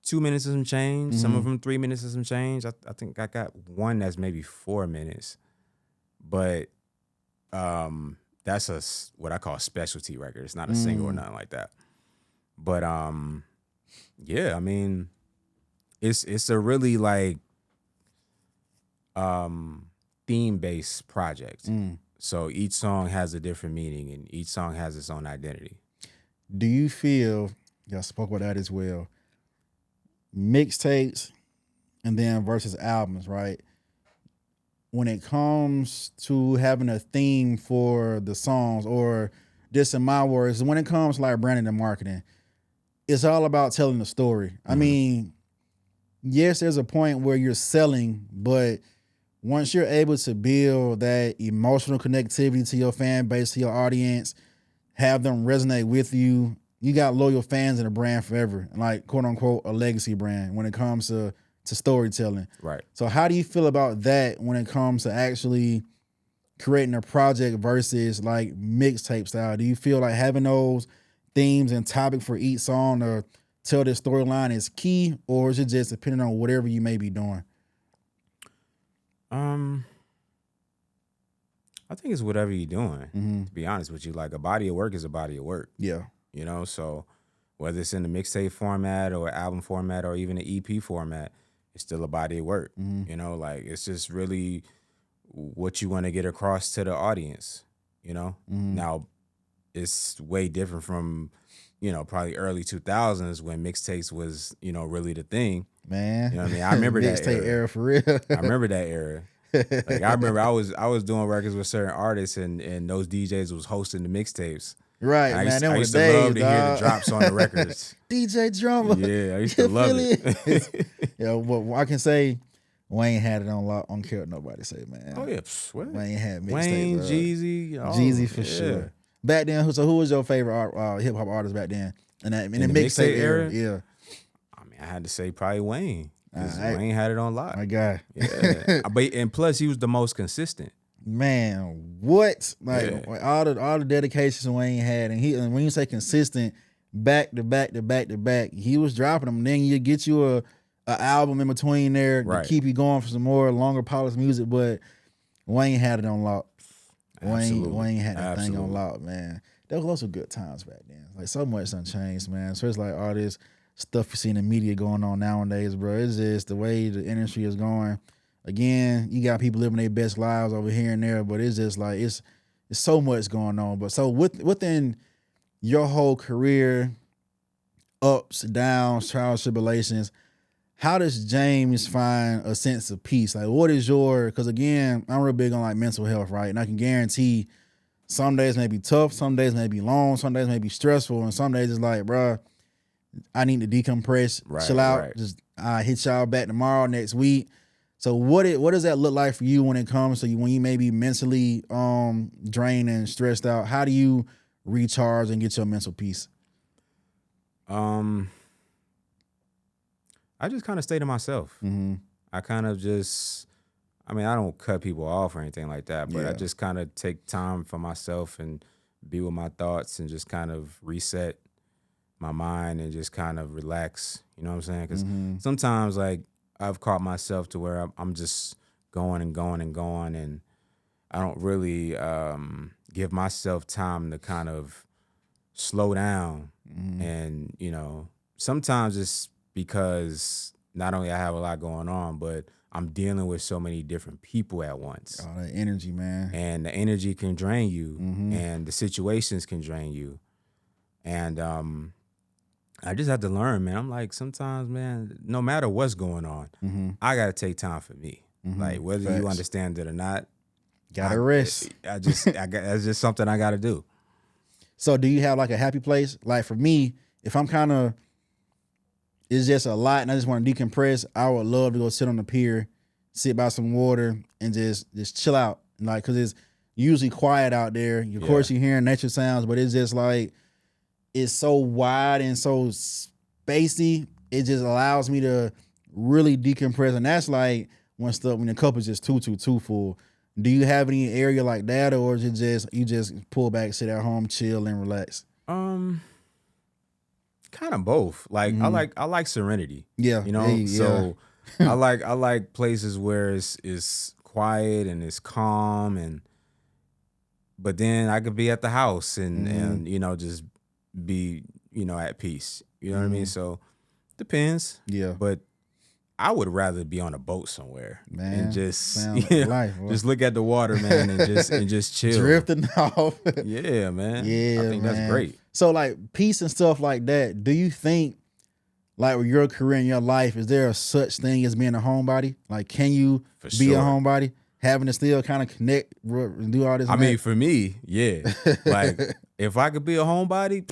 Speaker 2: 2 minutes and some change, some of them 3 minutes and some change. I think I got one that's maybe 4 minutes, but that's what I call a specialty record. It's not a single or nothing like that. But yeah, I mean, it's a really like theme-based project. So each song has a different meaning and each song has its own identity.
Speaker 1: Do you feel, y'all spoke about that as well, mixtapes and then versus albums, right? When it comes to having a theme for the songs, or just in my words, when it comes to like branding and marketing, it's all about telling the story. I mean, yes, there's a point where you're selling, but once you're able to build that emotional connectivity to your fan base, to your audience, have them resonate with you, you got loyal fans in a brand forever, and like quote unquote a legacy brand when it comes to storytelling.
Speaker 2: Right.
Speaker 1: So how do you feel about that when it comes to actually creating a project versus like mixtape style? Do you feel like having those themes and topic for each song to tell this storyline is key, or is it just depending on whatever you may be doing?
Speaker 2: I think it's whatever you're doing, to be honest with you. Like, a body of work is a body of work.
Speaker 1: Yeah.
Speaker 2: You know, so whether it's in the mixtape format or album format or even the EP format, it's still a body of work. You know, like, it's just really what you want to get across to the audience, you know? Now, it's way different from, you know, probably early 2000s when mixtapes was, you know, really the thing.
Speaker 1: Man.
Speaker 2: You know what I mean? I remember that
Speaker 1: mixtape era for real.
Speaker 2: I remember that era. Like, I remember I was doing records with certain artists and those DJs was hosting the mixtapes.
Speaker 1: Right,
Speaker 2: I
Speaker 1: man.
Speaker 2: used to love to hear the drops on the records.
Speaker 1: DJ Drummer.
Speaker 2: Yeah, I used to love it.
Speaker 1: Yeah, well, I can say Wayne had it on lock. I don't care what nobody say, man.
Speaker 2: Oh yeah,
Speaker 1: Wayne had mixtapes.
Speaker 2: Wayne, Jeezy,
Speaker 1: Jeezy for sure. Back then, who was your favorite hip hop artist back then? In the mixtape era? Yeah.
Speaker 2: I mean, I had to say probably Wayne. Wayne had it on lock.
Speaker 1: My guy.
Speaker 2: Yeah. And plus, he was the most consistent.
Speaker 1: Man, what? Like all the dedications Wayne had, and when you say consistent, back to back to back to back, he was dropping them. And then you get you a album in between there to keep you going for some more longer polished music. But Wayne had it on lock. Wayne had that thing on lock, man. There was also good times back then. Like, so much done changed, man. So it's like all this stuff you see in the media going on nowadays, bro. It's just the way the industry is going. Again, you got people living their best lives over here and there, but it's just like it's there's so much going on. But so within your whole career, ups, downs, trials, tribulations, how does James find a sense of peace? Like, what is because again, I'm real big on like mental health, right? And I can guarantee some days may be tough, some days may be long, some days may be stressful, and some days it's like, bruh, I need to decompress, chill out, just hit y'all back tomorrow, next week. So what does that look like for you when it comes to when you may be mentally drained and stressed out? How do you recharge and get your mental peace?
Speaker 2: I just kind of stay to myself.
Speaker 1: Mm-hmm.
Speaker 2: I kind of just, I mean, I don't cut people off or anything like that, but
Speaker 1: Yeah.
Speaker 2: I just kind of take time for myself and be with my thoughts and just kind of reset my mind and just kind of relax. You know what I'm saying? Because sometimes, like, I've caught myself to where I'm just going and going and going, and I don't really give myself time to kind of slow down. And, you know, sometimes it's because not only I have a lot going on, but I'm dealing with so many different people at once.
Speaker 1: Oh, that energy, man.
Speaker 2: And the energy can drain you, and the situations can drain you. And I just have to learn, man. I'm like, sometimes, man, no matter what's going on, I got to take time for me. Like, whether
Speaker 1: Facts.
Speaker 2: you understand it or not,
Speaker 1: Gotta rest.
Speaker 2: that's just something I got to do.
Speaker 1: So do you have like a happy place? Like for me, if I'm kind of, it's just a lot and I just want to decompress, I would love to go sit on the pier, sit by some water and just chill out. Like, cause it's usually quiet out there. Of course you're hearing nature sounds, but it's just like, it's so wide and so spacey. It just allows me to really decompress. And that's like when the cup is just too full. Do you have any area like that, or is it just you just pull back, sit at home, chill, and relax?
Speaker 2: Kind of both. Like I like serenity.
Speaker 1: Yeah,
Speaker 2: you know. So I like places where it's quiet and it's calm, but then I could be at the house and you know just be at peace. You know what I mean? So depends.
Speaker 1: Yeah,
Speaker 2: but I would rather be on a boat somewhere,
Speaker 1: man,
Speaker 2: and just
Speaker 1: sounds like life,
Speaker 2: just look at the water, man, and just chill,
Speaker 1: drifting off.
Speaker 2: Yeah, man.
Speaker 1: Yeah,
Speaker 2: I think
Speaker 1: man.
Speaker 2: that's great.
Speaker 1: So like peace and stuff like that. Do you think, like with your career and your life, is there a such thing as being a homebody? Like, can you be a homebody, having to still kind of connect, do all this?
Speaker 2: I mean, for me, yeah. Like, if I could be a homebody,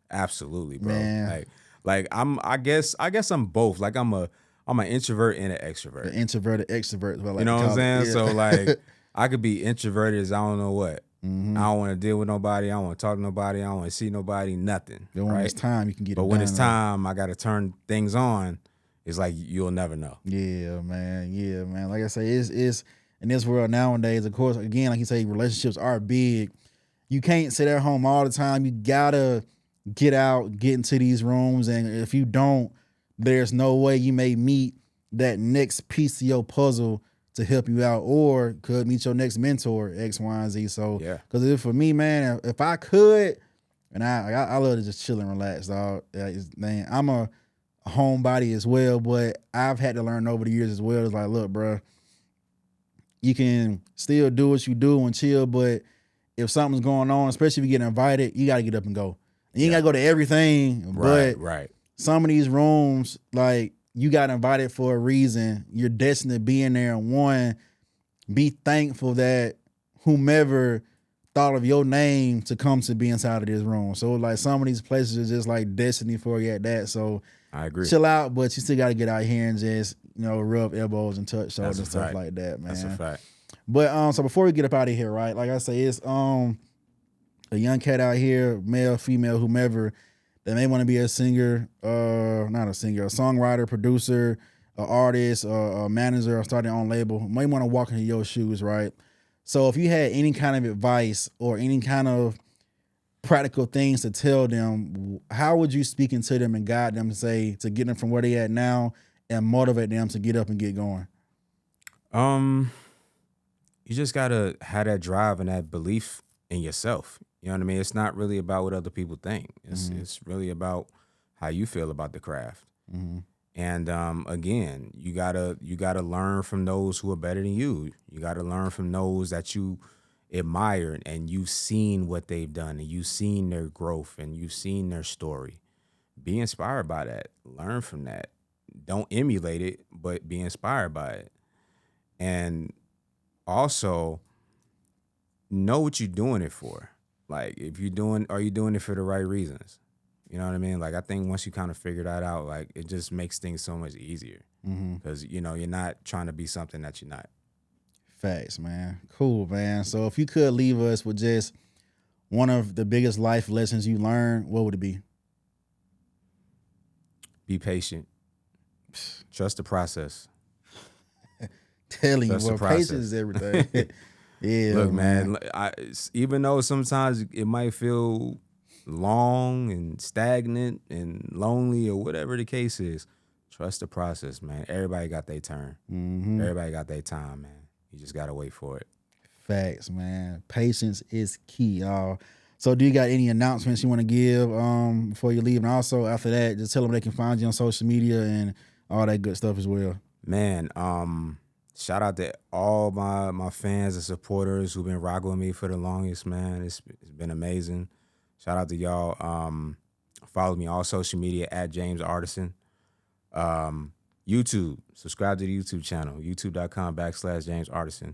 Speaker 2: absolutely, bro.
Speaker 1: Man.
Speaker 2: Like I guess I'm both. Like I'm an introvert and an extrovert.
Speaker 1: The introverted extrovert. Well, like
Speaker 2: you know what I'm saying?
Speaker 1: Yeah.
Speaker 2: So like I could be introverted as I don't know what. I don't want to deal with nobody. I don't want to talk to nobody. I don't want to see nobody. Nothing.
Speaker 1: But when
Speaker 2: right?
Speaker 1: it's time, you can get.
Speaker 2: But when it's time, I got to turn things on. It's like you'll never know.
Speaker 1: Yeah, man. Yeah, man. Like I say, it's in this world nowadays. Of course, again, like you say, relationships are big. You can't sit at home all the time. You gotta get out, get into these rooms, and if you don't, there's no way you may meet that next piece of your puzzle to help you out, or could meet your next mentor, X, Y, and Z. So,
Speaker 2: Yeah.
Speaker 1: Because for me, man, if I could, and I love to just chill and relax, dog. Man, I'm a homebody as well, but I've had to learn over the years as well. It's like, look, bro, you can still do what you do and chill, but if something's going on, especially if you get invited, you got to get up and go. And you ain't got to go to everything, but some of these rooms, like, you got invited for a reason. You're destined to be in there. And one, be thankful that whomever thought of your name to come to be inside of this room. So like some of these places are just like destiny for you at that. So
Speaker 2: I agree.
Speaker 1: Chill out, but you still got to get out here and just, rub elbows and touch shoulders and stuff like that, man.
Speaker 2: That's a fact.
Speaker 1: But so before we get up out of here, right? Like I say, it's a young cat out here, male, female, whomever, that may want to be a singer, not a singer, a songwriter, producer, an artist, a manager, or start their own label, may want to walk into your shoes, right? So if you had any kind of advice or any kind of practical things to tell them, how would you speak into them and guide them to get them from where they at now and motivate them to get up and get going?
Speaker 2: You just gotta have that drive and that belief in yourself. You know what I mean? It's not really about what other people think. It's really about how you feel about the craft. And again, you gotta learn from those who are better than you. You gotta learn from those that you admired and you've seen what they've done and you've seen their growth and you've seen their story, be inspired by that. Learn from that. Don't emulate it, but be inspired by it. And also know what you're doing it for. Like, are you doing it for the right reasons? You know what I mean? Like, I think once you kind of figure that out, like, it just makes things so much easier. Because, you know, you're not trying to be something that you're not.
Speaker 1: Facts, man. Cool, man. So if you could leave us with just one of the biggest life lessons you learned, what would it be?
Speaker 2: Be patient. Trust the process.
Speaker 1: Telling
Speaker 2: Trust
Speaker 1: you,
Speaker 2: the
Speaker 1: bro, patience is everything. Yeah.
Speaker 2: Look, man, even though sometimes it might feel long and stagnant and lonely or whatever the case is, trust the process, man. Everybody got their turn. Everybody got their time, man. You just got to wait for it.
Speaker 1: Facts, man. Patience is key, y'all. So do you got any announcements you want to give before you leave? And also after that, just tell them they can find you on social media and all that good stuff as well.
Speaker 2: Man, shout out to all my fans and supporters who've been rocking with me for the longest, man. It's been amazing. Shout out to y'all. Follow me on social media at James Artissen. YouTube, subscribe to the YouTube channel, youtube.com/James Artissen.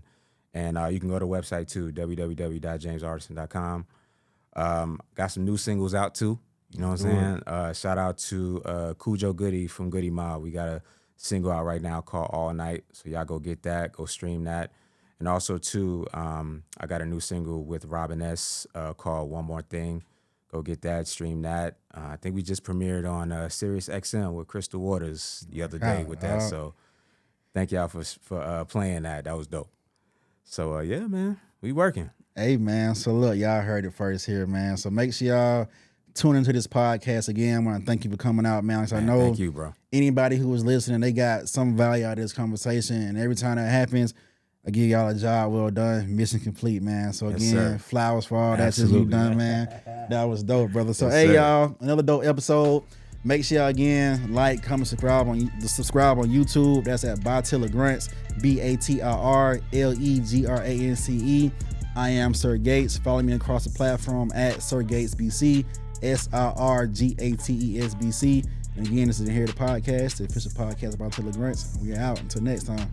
Speaker 2: And you can go to the website too, www.jamesartissen.com. Got some new singles out too. You know what I'm saying? Shout out to Cujo Goodie from Goodie Mob. We got a single out right now called All Night. So y'all go get that, go stream that. And also too, I got a new single with Robin S called One More Thing. Go get that, stream that. I think we just premiered on Sirius XM with Crystal Waters the other day with that. So thank y'all for playing that. That was dope. So yeah, man, we working.
Speaker 1: Hey, man. So look, y'all heard it first here, man. So make sure y'all tune into this podcast again. I want to thank you for coming out, man. Because I know
Speaker 2: thank you, bro.
Speaker 1: Anybody who was listening, they got some value out of this conversation. And every time that happens, I give y'all a job well done, mission complete, man. So again, flowers for all that you've done, man. That was dope, brother. So hey, y'all, another dope episode. Make sure y'all again like, comment, subscribe on YouTube. That's at Battilla Grants, BATIRLEGRANCE. I am Sir Gates. Follow me across the platform at Sir Gates BC, SIRGATESBC. And again, this is the Here the Podcast, the official podcast about Battilla Grants. We are out. Until next time.